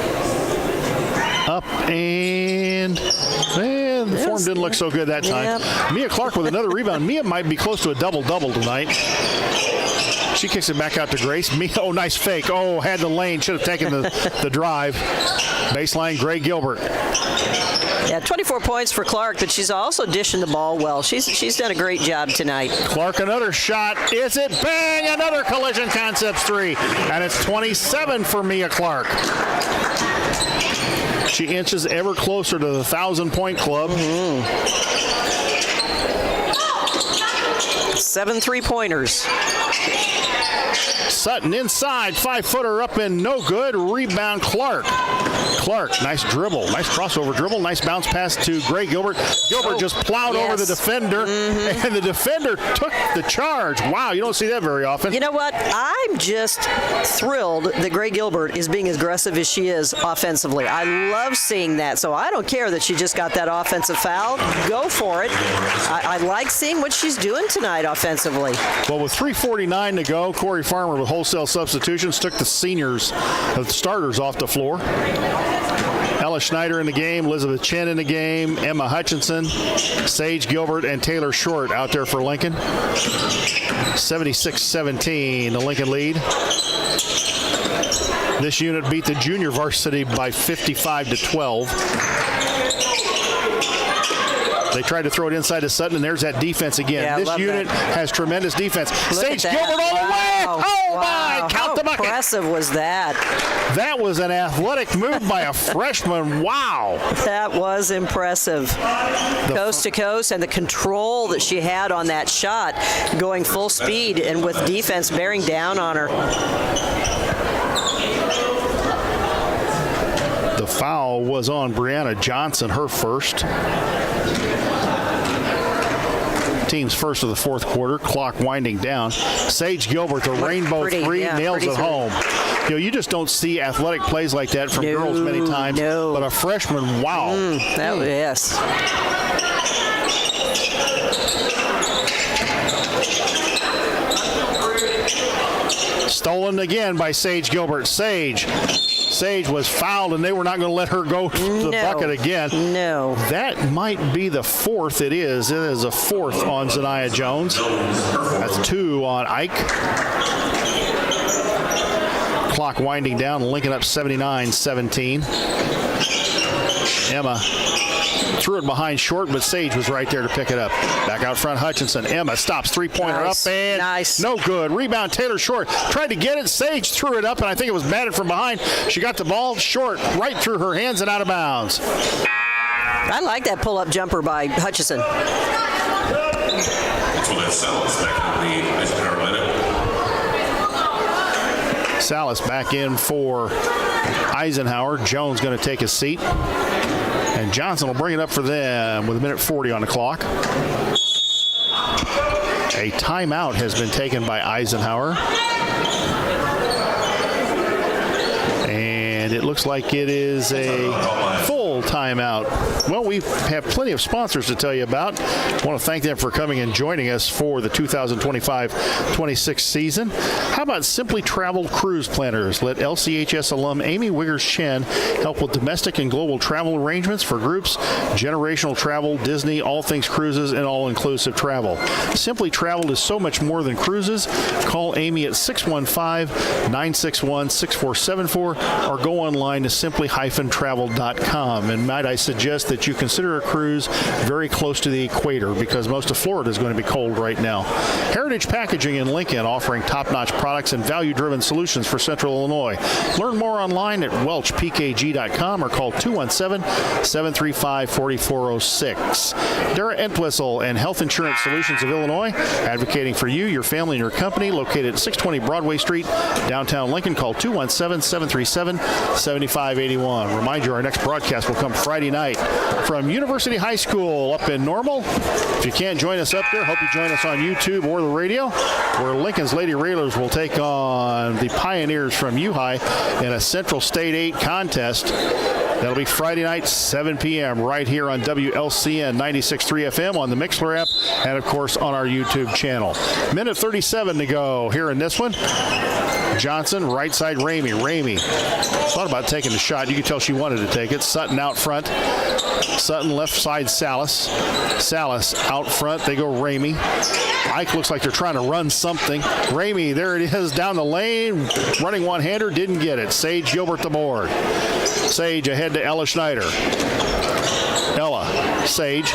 Up and the form didn't look so good that time. Yep. Mia Clark with another rebound. Mia might be close to a double-double tonight. She kicks it back out to Grace. Mia, nice fake. Had the lane. Should have taken the drive. Baseline, Greg Gilbert. Yeah, 24 points for Clark, but she's also dishing the ball well. She's done a great job tonight. Clark, another shot. Is it? Bang! Another collision concepts three. And it's 27 for Mia Clark. She inches ever closer to the 1,000-point club. 7 3-pointers. Sutton inside, 5-footer up and no good. Rebound Clark. Clark, nice dribble, nice crossover dribble, nice bounce pass to Gray Gilbert. Gilbert just plowed over the defender, and the defender took the charge. Wow, you don't see that very often. You know what? I'm just thrilled that Gray Gilbert is being as aggressive as she is offensively. I love seeing that, so I don't care that she just got that offensive foul. Go for it. I like seeing what she's doing tonight offensively. Well, with 3:49 to go, Corey Farmer with wholesale substitutions took the starters off the floor. Ella Schneider in the game, Elizabeth Chen in the game, Emma Hutchinson, Sage Gilbert, and Taylor Short out there for Lincoln. 76-17, the Lincoln lead. This unit beat the junior varsity by 55-12. They tried to throw it inside to Sutton, and there's that defense again. Yeah, this unit has tremendous defense. Sage Gilbert all the way! My! Count the bucket! How impressive was that? That was an athletic move by a freshman. Wow! That was impressive. Coast to coast, and the control that she had on that shot, going full speed and with defense bearing down on her. The foul was on Brianna Johnson, her first. Team's first of the fourth quarter. Clock winding down. Sage Gilbert, the rainbow three, nails it home. You just don't see athletic plays like that from girls many times. No. But a freshman, wow. Yes. Stolen again by Sage Gilbert. Sage was fouled, and they were not going to let her go to the bucket again. No. That might be the fourth. It is. It is a fourth on Zaniah Jones. That's 2 on Ike. Clock winding down. Lincoln up 79-17. Emma threw it behind Short, but Sage was right there to pick it up. Back out front, Hutchinson. Emma stops, three-pointer up and no good. Rebound, Taylor Short. Tried to get it. Sage threw it up, and I think it was batted from behind. She got the ball short right through her hands and out of bounds. I like that pull-up jumper by Hutchison. Salas back in for Eisenhower. Jones going to take his seat. And Johnson will bring it up for them with 1:40 on the clock. A timeout has been taken by Eisenhower. And it looks like it is a full timeout. Well, we have plenty of sponsors to tell you about. I want to thank them for coming and joining us for the 2025-26 season. How about Simply Travel Cruise Planners? Let LCHS alum Amy Wiggers-Chen help with domestic and global travel arrangements for groups, generational travel, Disney, all things cruises, and all-inclusive travel. Simply Travel is so much more than cruises. Call Amy at 615-961-6474 or go online to simply-travel.com. p.m. And might I suggest that you consider a cruise very close to the equator because most of Florida is going to be cold right now. Heritage Packaging in Lincoln offering top-notch products and value-driven solutions for Central Illinois. Learn more online at welchpkg.com or call 217-735-4406. Dara Entwistle and Health Insurance Solutions of Illinois, advocating for you, your family, and your company, located at 620 Broadway Street, downtown Lincoln. Call 217-737-7581. Remind you, our next broadcast will come Friday night from University High School up in Normal. If you can't join us up there, hope you join us on YouTube or the radio, where Lincoln's Lady Railers will take on the Pioneers from U-High in a Central State 8 contest. That'll be Friday night, 7 p.m. right here on WLCN 96.3 FM on the Mixler app and, of course, on our YouTube channel. Minute 37 to go here in this one. Johnson, right side, Ramey. Ramey thought about taking the shot. You could tell she wanted to take it. Sutton out front. Sutton left side, Salas. Salas out front. They go Ramey. Ike looks like they're trying to run something. Ramey, there it is, down the lane. Running one-hander, didn't get it. Sage Gilbert the board. Sage ahead to Ella Schneider. Ella, Sage.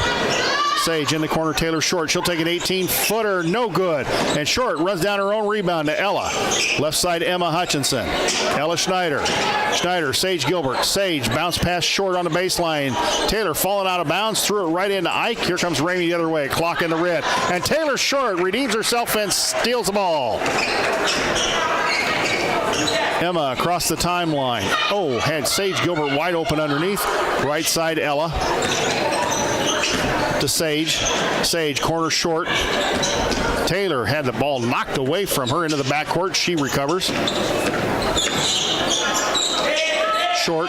Sage in the corner, Taylor Short. She'll take an 18-footer, no good. And Short runs down her own rebound to Ella. Left side, Emma Hutchinson. Ella Schneider. Schneider, Sage Gilbert. Sage bounce pass Short on the baseline. Taylor falling out of bounds, threw it right into Ike. Here comes Ramey the other way, clock in the red. And Taylor Short redeems herself and steals the ball. Emma across the timeline. Oh, had Sage Gilbert wide open underneath. Right side, Ella. To Sage. Sage, corner Short. Taylor had the ball knocked away from her into the backcourt. She recovers. Short.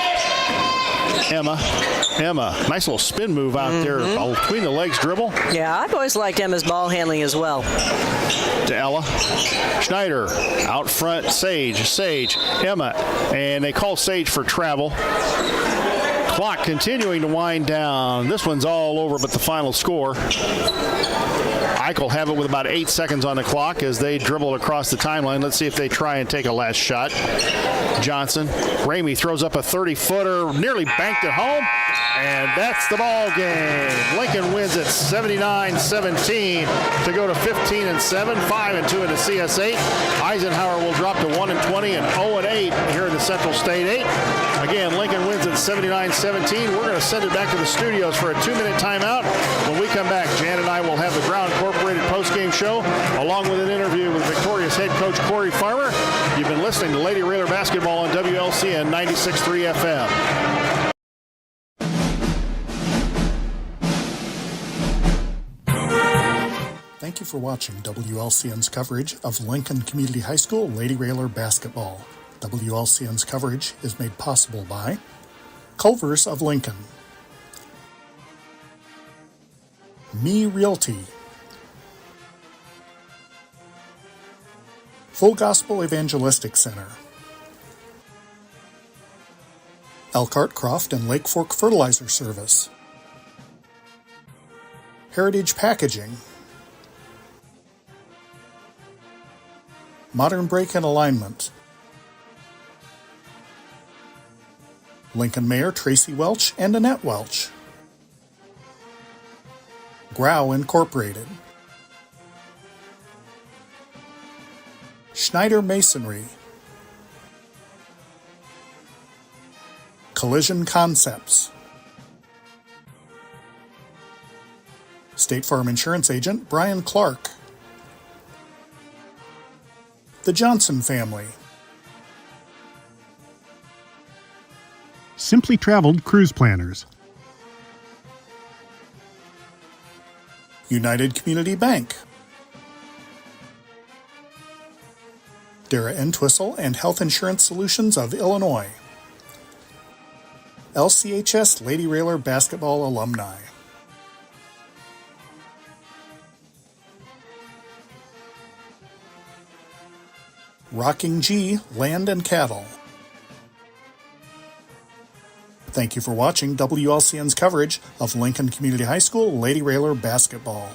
Emma. Emma, nice little spin move out there. Between the legs dribble. Yeah, I've always liked Emma's ball handling as well. To Ella. Schneider out front. Sage. Sage. Emma. And they call Sage for travel. Clock continuing to wind down. This one's all over but the final score. Ike will have it with about 8 seconds on the clock as they dribble across the timeline. Let's see if they try and take a last shot. Johnson. Ramey throws up a 30-footer, nearly banked it home, and that's the ball game. Lincoln wins it 79-17 to go to 15-7, 5-2 in the CS8. Eisenhower will drop to 1-20 and 0-8 here in the Central State 8. Again, Lincoln wins it 79-17. We're going to send it back to the studios for a 2-minute timeout. When we come back, Jan and I will have the Brown Incorporated postgame show, along with an interview with Victoria's head coach Corey Farmer. You've been listening to Lady Railer Basketball on WLCN 96.3 FM. Thank you for watching WLCN's coverage of Lincoln Community High School Lady Railer Basketball. WLCN's coverage is made possible by Culver's of Lincoln, Me Realty, Full Gospel Evangelistic Center, Elkhart Croft and Lake Fork Fertilizer Service, Heritage Packaging, Modern Brake and Alignment, Lincoln Mayor Tracy Welch and Annette Welch, Grau Incorporated, Schneider Masonry, Collision Concepts, State Farm Insurance Agent Brian Clark, the Johnson Family, Simply Traveled Cruise Planners, United Community Bank, Dara Entwistle and Health Insurance Solutions of Illinois, LCHS Lady Railer Basketball Alumni, Rocking G Land and Cattle. Thank you for watching WLCN's coverage of Lincoln Community High School Lady Railer Basketball.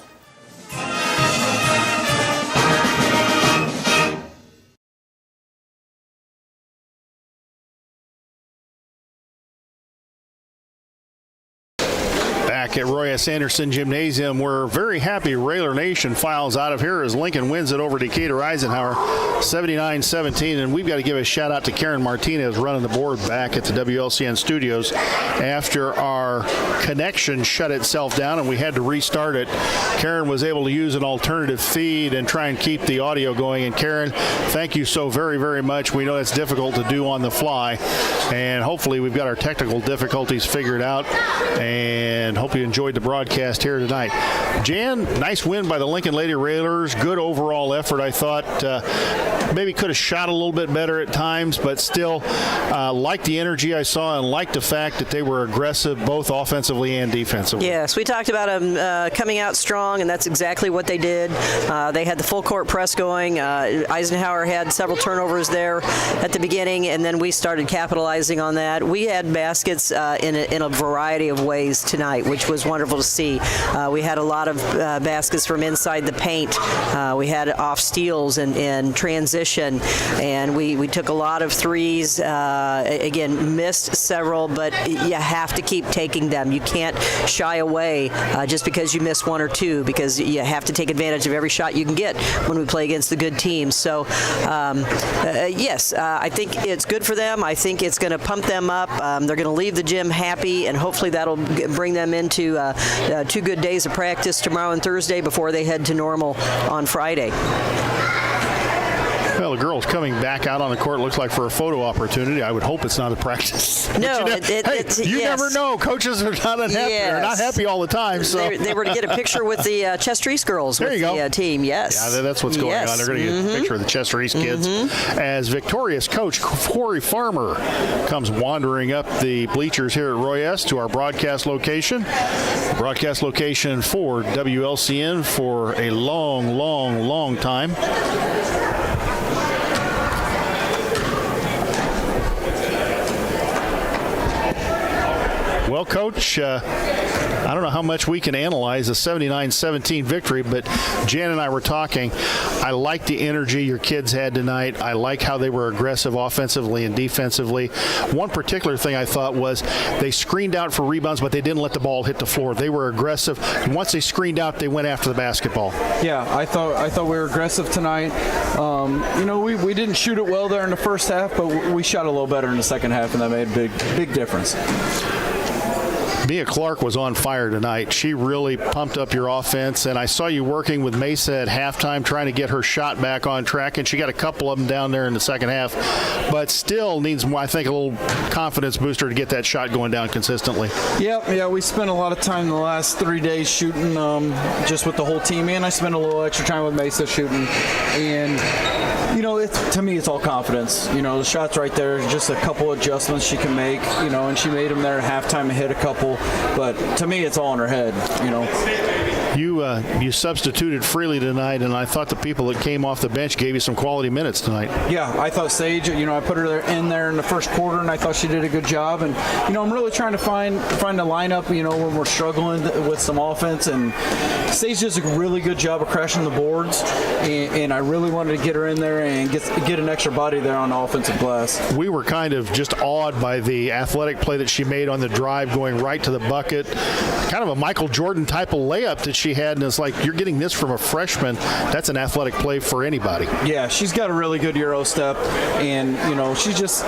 at Roy S. Anderson Gymnasium. We're very happy Railer Nation files out of here as Lincoln wins it over Decatur Eisenhower 79-17. And we've got to give a shout out to Karen Martinez running the board back at the WLCN studios after our connection shut itself down and we had to restart it. Karen was able to use an alternative feed and try and keep the audio going. And Karen, thank you so very, very much. We know it's difficult to do on the fly, and hopefully we've got our technical difficulties figured out, and hope you enjoyed the broadcast here tonight. Jan, nice win by the Lincoln Lady Railers. Good overall effort, I thought. Maybe could have shot a little bit better at times, but still liked the energy I saw and liked the fact that they were aggressive both offensively and defensively. Yes, we talked about them coming out strong, and that's exactly what they did. They had the full court press going. Eisenhower had several turnovers there at the beginning, and then we started capitalizing on that. We had baskets in a variety of ways tonight, which was wonderful to see. We had a lot of baskets from inside the paint. We had off steals and transition, and we took a lot of threes. Again, missed several, but you have to keep taking them. You can't shy away just because you miss one or two, because you have to take advantage of every shot you can get when we play against the good teams. So, yes, I think it's good for them. I think it's going to pump them up. They're going to leave the gym happy, and hopefully that'll bring them into 2 good days of practice tomorrow and Thursday before they head to normal on Friday. Well, the girls coming back out on the court looks like for a photo opportunity. I would hope it's not a practice. No, you never know. Coaches are not unhappy. Yes. They're not happy all the time. So they were to get a picture with the Chester East girls with the team. Yes. Yeah, that's what's going on. They're going to get a picture of the Chester East kids as victorious coach Corey Farmer comes wandering up the bleachers here at Roy S. to our broadcast location. Broadcast location for WLCN for a long, long, long time. Well, Coach, I don't know how much we can analyze a 79-17 victory, but Jan and I were talking. I like the energy your kids had tonight. I like how they were aggressive offensively and defensively. One particular thing I thought was they screened out for rebounds, but they didn't let the ball hit the floor. They were aggressive. Once they screened out, they went after the basketball. Yeah, I thought we were aggressive tonight. We didn't shoot it well there in the first half, but we shot a little better in the second half, and that made a big difference. Mia Clark was on fire tonight. She really pumped up your offense, and I saw you working with Mesa at halftime trying to get her shot back on track, and she got a couple of them down there in the second half, but still needs, I think, a little confidence booster to get that shot going down consistently. Yeah, we spent a lot of time the last 3 days shooting just with the whole team, and I spent a little extra time with Mesa shooting, and to me, it's all confidence. The shot's right there, just a couple adjustments she can make, and she made them there at halftime and hit a couple. But to me, it's all in her head, You substituted freely tonight, and I thought the people that came off the bench gave you some quality minutes tonight. Yeah, I thought Sage, I put her in there in the first quarter, and I thought she did a good job. And, I'm really trying to find a lineup, when we're struggling with some offense. And Sage does a really good job of crashing the boards, and I really wanted to get her in there and get an extra body there on the offensive glass. We were kind of just awed by the athletic play that she made on the drive, going right to the bucket. Kind of a Michael Jordan type of layup that she had, and it's like, you're getting this from a freshman. That's an athletic play for anybody. Yeah, she's got a really good Euro step, and, she's just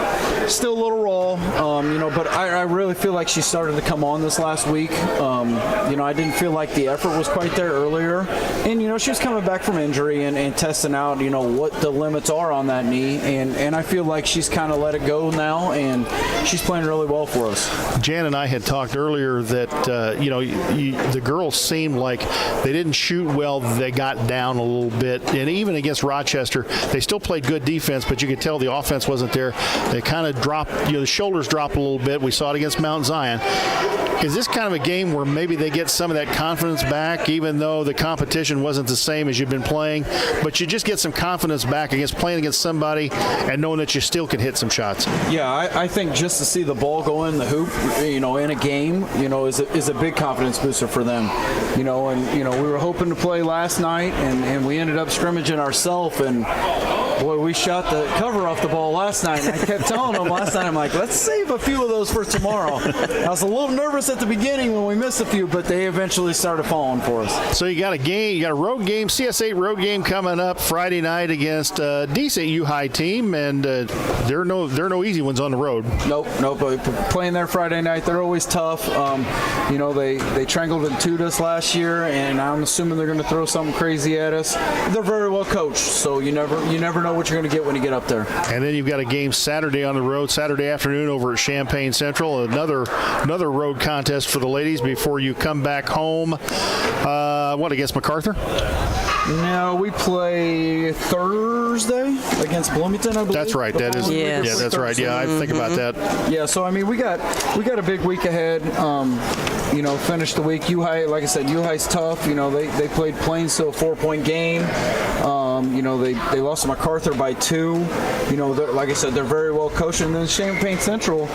still a little raw, but I really feel like she started to come on this last week. I didn't feel like the effort was quite there earlier, and, she was coming back from injury and testing out, what the limits are on that knee, and I feel like she's kind of let it go now, and she's playing really well for us. Jan and I had talked earlier that, the girls seemed like they didn't shoot well. They got down a little bit. And even against Rochester, they still played good defense, but you could tell the offense wasn't there. They kind of dropped, the shoulders dropped a little bit. We saw it against Mount Zion. Is this kind of a game where maybe they get some of that confidence back, even though the competition wasn't the same as you've been playing, but you just get some confidence back against playing against somebody and knowing that you still can hit some shots? Yeah, I think just to see the ball go in the hoop, in a game, is a big confidence booster for them. We were hoping to play last night, and we ended up scrimmaging ourselves, and Boy, we shot the cover off the ball last night, and I kept telling them last night, I'm like, let's save a few of those for tomorrow. I was a little nervous at the beginning when we missed a few, but they eventually started falling for us. So you got a road game, CS8 road game coming up Friday night against a decent U-High team, and there are no easy ones on the road. Nope. But playing there Friday night, they're always tough. They strangled and tooed us last year, and I'm assuming they're going to throw something crazy at us. They're very well coached, so you never know what you're going to get when you get up there. And then you've got a game Saturday on the road, Saturday afternoon over at Champaign Central. Another road contest for the ladies before you come back home. Against MacArthur? No, we play Thursday against Bloomington, I believe. That's right. That is. Yes. Yeah, that's right. Yeah, I think about that. Yeah, so I mean, we got a big week ahead. Finish the week. U-High, like I said, U-High's tough. They played Plains to a 4-point game. They lost to MacArthur by 2. Like I said, they're very well coached. And then Champaign Central,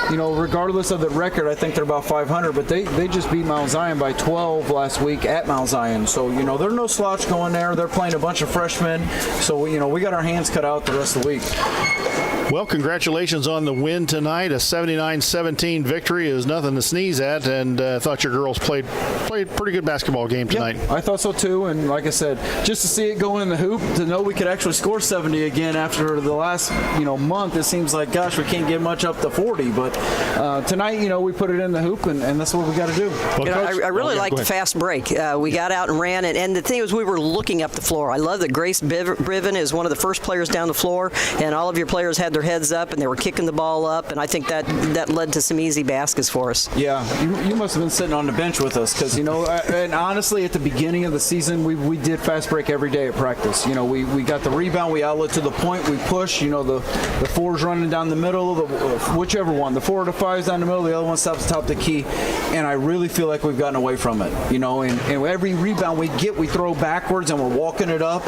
regardless of the record, I think they're about 500, but they just beat Mount Zion by 12 last week at Mount Zion. So, they're no slouch going there. They're playing a bunch of freshmen. So, we got our hands cut out the rest of the week. Well, congratulations on the win tonight. A 79-17 victory is nothing to sneeze at, and I thought your girls played a pretty good basketball game tonight. Yeah, I thought so too, and like I said, just to see it go in the hoop, to know we could actually score 70 again after the last month, it seems like, gosh, we can't get much up to 40, but tonight, we put it in the hoop, and that's what we got to do. Well, I really liked the fast break. We got out and ran, and the thing was we were looking up the floor. I love that Grace Briven is one of the first players down the floor, and all of your players had their heads up and they were kicking the ball up, and I think that led to some easy baskets for us. Yeah, you must have been sitting on the bench with us because, and honestly, at the beginning of the season, we did fast break every day at practice. We got the rebound, we outlet to the point, we push, the four's running down the middle, whichever one, the 4 or the 5's down the middle, the other one stops top of the key, and I really feel like we've gotten away from it, and every rebound we get, we throw backwards and we're walking it up,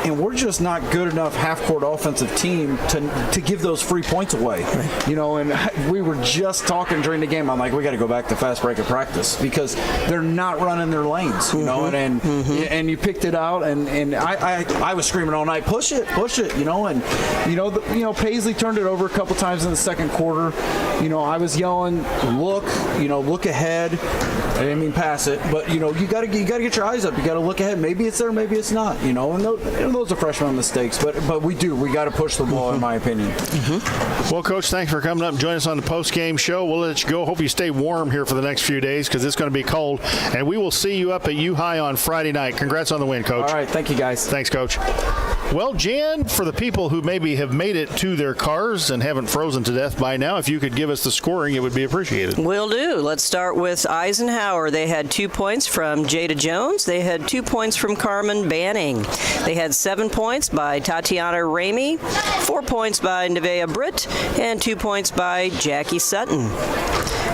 and we're just not good enough half-court offensive team to give those free points away. And we were just talking during the game, I'm like, we got to go back to fast break at practice because they're not running their lanes, and you picked it out, and I was screaming all night, push it, and Paisley turned it over a couple times in the second quarter. I was yelling, look ahead. I didn't mean pass it, but you got to get your eyes up. You got to look ahead. Maybe it's there, maybe it's not. And those are freshman mistakes, but we got to push the ball, in my opinion. Well, Coach, thanks for coming up and joining us on the post-game show. We'll let you go. Hope you stay warm here for the next few days because it's going to be cold. And we will see you up at U-High on Friday night. Congrats on the win, Coach. All right. Thank you, guys. Thanks, Coach. Well, Jan, for the people who maybe have made it to their cars and haven't frozen to death by now, if you could give us the scoring, it would be appreciated. Will do. Let's start with Eisenhower. They had 2 points from Jada Jones. They had 2 points from Carmen Banning. They had 7 points by Tatiana Ramey, 4 points by Nevaeh Britt, and 2 points by Jackie Sutton.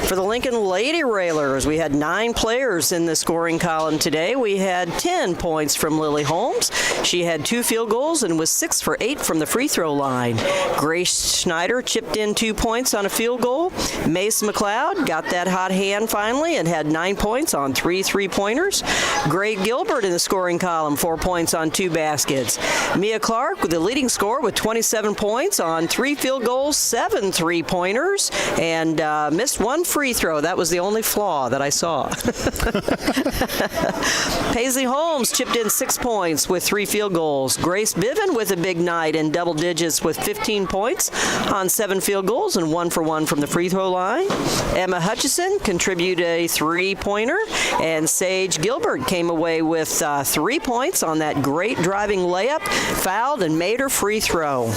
For the Lincoln Lady Railers, we had 9 players in the scoring column today. We had 10 points from Lily Holmes. She had 2 field goals and was 6 for 8 from the free throw line. Grace Schneider chipped in 2 points on a field goal. Mace McLeod got that hot hand finally and had 9 points on 3 3-pointers. Gray Gilbert in the scoring column, 4 points on 2 baskets. Mia Clark with the leading score with 27 points on 3 field goals, 7 3-pointers, and missed 1 free throw. That was the only flaw that I saw. Paisley Holmes chipped in 6 points with 3 field goals. Grace Biven with a big night in double digits with 15 points on 7 field goals and 1 for 1 from the free throw line. Emma Hutchison contributed a 3-pointer, and Sage Gilbert came away with 3 points on that great driving layup, fouled and made her free throw.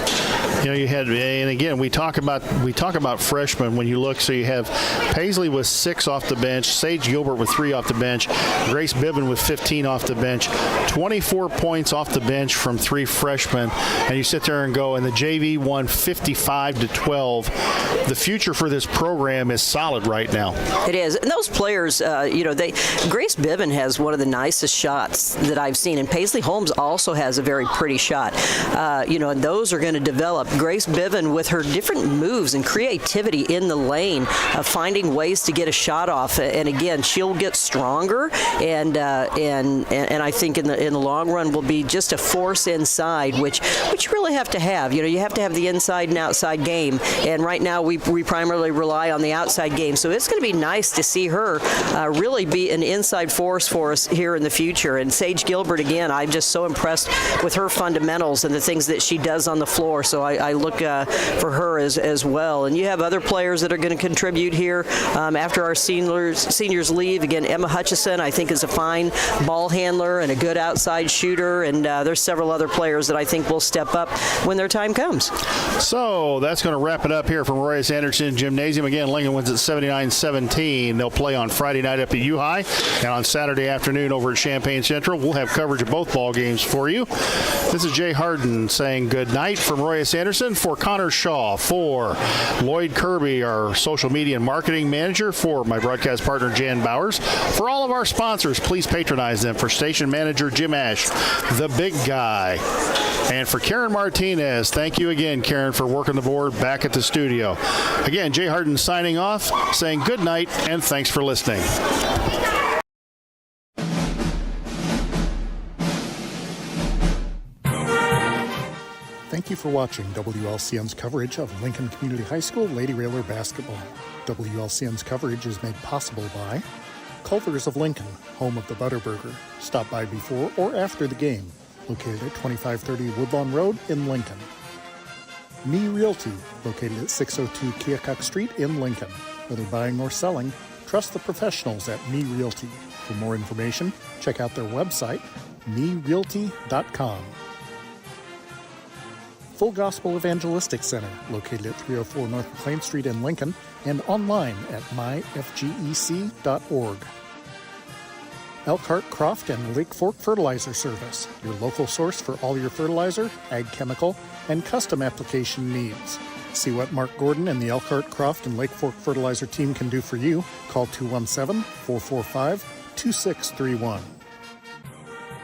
You had, and again, we talk about freshmen when you look. So you have Paisley with 6 off the bench, Sage Gilbert with 3 off the bench, Grace Biven with 15 off the bench, 24 points off the bench from 3 freshmen, and you sit there and go, and the JV won 55-12. The future for this program is solid right now. It is, and those players, Grace Biven has one of the nicest shots that I've seen, and Paisley Holmes also has a very pretty shot. And those are going to develop. Grace Biven with her different moves and creativity in the lane, finding ways to get a shot off, and again, she'll get stronger, and I think in the long run will be just just a force inside, which you really have to have. You have to have the inside and outside game. And right now we primarily rely on the outside game. So it's going to be nice to see her really be an inside force for us here in the future. And Sage Gilbert, again, I'm just so impressed with her fundamentals and the things that she does on the floor. So I look for her as well. And you have other players that are going to contribute here after our seniors leave. Again, Emma Hutchison, I think, is a fine ball handler and a good outside shooter. And there's several other players that I think will step up when their time comes. So that's going to wrap it up here from Royce Anderson Gymnasium. Again, Lincoln wins at 79-17. They'll play on Friday night up at U-High and on Saturday afternoon over at Champaign Central. We'll have coverage of both ball games for you. This is Jay Harden saying good night from Royce Anderson. For Connor Shaw, for Lloyd Kirby, our social media and marketing manager, for my broadcast partner Jan Bowers, for all of our sponsors, please patronize them. For station manager Jim Ash, the big guy, and for Karen Martinez, thank you again, Karen, for working the board back at the studio. Again, Jay Harden signing off, saying good night, and thanks for listening. Thank you for watching WLCN's coverage of Lincoln Community High School Lady Railer basketball. WLCN's coverage is made possible by Culver's of Lincoln, home of the Butterburger. Stop by before or after the game. Located at 2530 Woodlawn Road in Lincoln. Me Realty, located at 602 Keokuk Street in Lincoln. Whether buying or selling, trust the professionals at Me Realty. For more information, check out their website, merealty.com. Full Gospel Evangelistic Center, located at 304 North McLean Street in Lincoln, and online at myfgec.org. Elkhart, Croft, and Lake Fork Fertilizer Service, your local source for all your fertilizer, ag chemical, and custom application needs. See what Mark Gordon and the Elkhart, Croft, and Lake Fork Fertilizer team can do for you. Call 217-445-2631.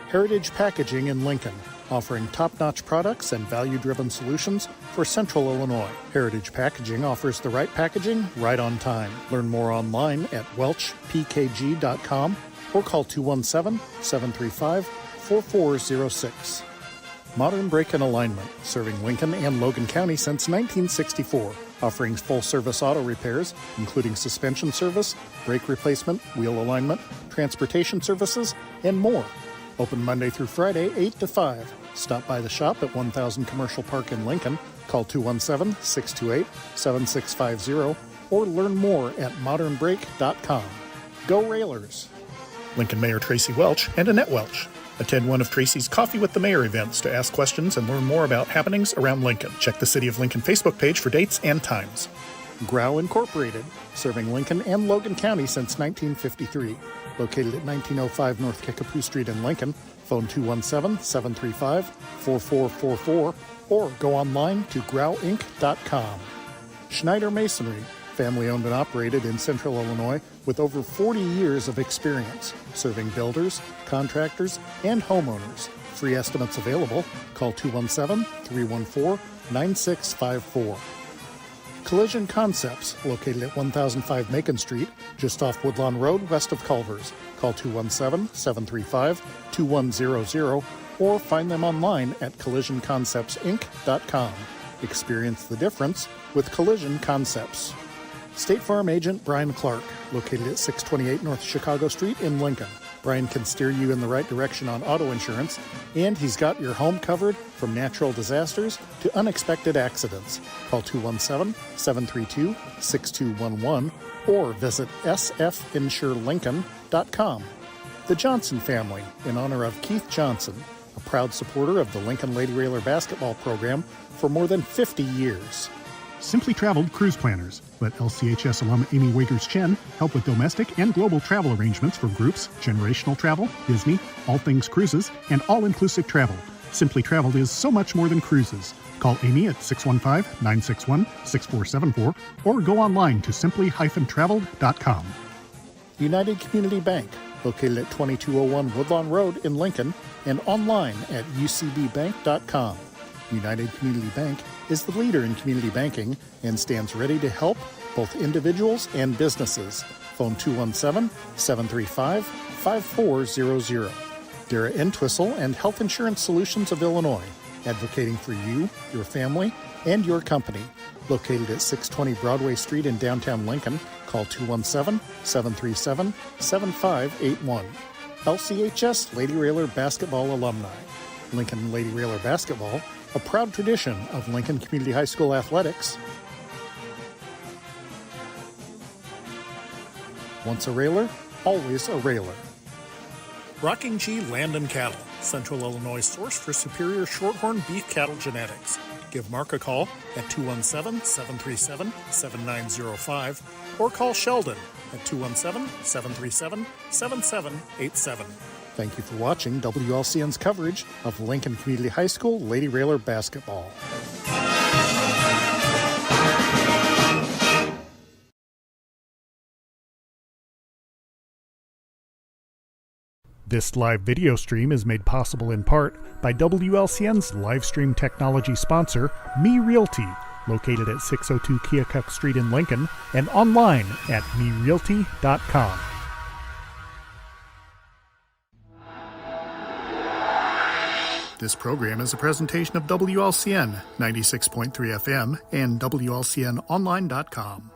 Heritage Packaging in Lincoln, offering top-notch products and value-driven solutions for Central Illinois. Heritage Packaging offers the right packaging right on time. Learn more online at welchpkg.com or call 217-735-4406. Modern Brake and Alignment, serving Lincoln and Logan County since 1964, offering full-service auto repairs, including suspension service, brake replacement, wheel alignment, transportation services, and more. Open Monday through Friday, 8 to 5. Stop by the shop at 1000 Commercial Park in Lincoln. Call 217-628-7650 or learn more at modernbrake.com. Go Railers! Lincoln Mayor Tracy Welch and Annette Welch. Attend one of Tracy's Coffee with the Mayor events to ask questions and learn more about happenings around Lincoln. Check the City of Lincoln Facebook page for dates and times. Grau Incorporated, serving Lincoln and Logan County since 1953. Located at 1905 North Kickapoo Street in Lincoln. Phone 217-735-4444 or go online to grauinc.com. Schneider Masonry, family owned and operated in Central Illinois with over 40 years of experience, serving builders, contractors, and homeowners. Free estimates available. Call 217-314-9654. Collision Concepts, located at 1005 Macon Street, just off Woodlawn Road, west of Culver's. Call 217-735-2100 or find them online at collisionconceptsinc.com. Experience the difference with Collision Concepts. State Farm Agent Brian Clark, located at 628 North Chicago Street in Lincoln. Brian can steer you in the right direction on auto insurance, and he's got your home covered from natural disasters to unexpected accidents. Call 217-732-6211 or visit sfinsurelincoln.com. The Johnson family, in honor of Keith Johnson, a proud supporter of the Lincoln Lady Railer basketball program for more than 50 years. Simply Traveled Cruise Planners. Let LCHS alum Amy Wagers-Chen help with domestic and global travel arrangements for groups, generational travel, Disney, all things cruises, and all-inclusive travel. Simply Traveled is so much more than cruises. Call Amy at 615-961-6474 or go online to simply-traveled.com. United Community Bank, located at 2201 Woodlawn Road in Lincoln and online at ucbbank.com. United Community Bank is the leader in community banking and stands ready to help both individuals and businesses. Phone 217-735-5400. Dara Entwistle and Health Insurance Solutions of Illinois, advocating for you, your family, and your company. Located at 620 Broadway Street in downtown Lincoln, call 217-737-7581. LCHS Lady Railer Basketball Alumni. Lincoln Lady Railer Basketball, a proud tradition of Lincoln Community High School athletics. Once a railer, always a railer. Rocking G Land and Cattle, Central Illinois source for superior shorthorn beef cattle genetics. Give Mark a call at 217-737-7905 or call Sheldon at 217-737-7787. Thank you for watching WLCN's coverage of Lincoln Community High School Lady Railer Basketball. This live video stream is made possible in part by WLCN's live stream technology sponsor, Me Realty, located at 602 Keokuk Street in Lincoln and online at merealty.com. This program is a presentation of WLCN 96.3 FM and WLCNonline.com.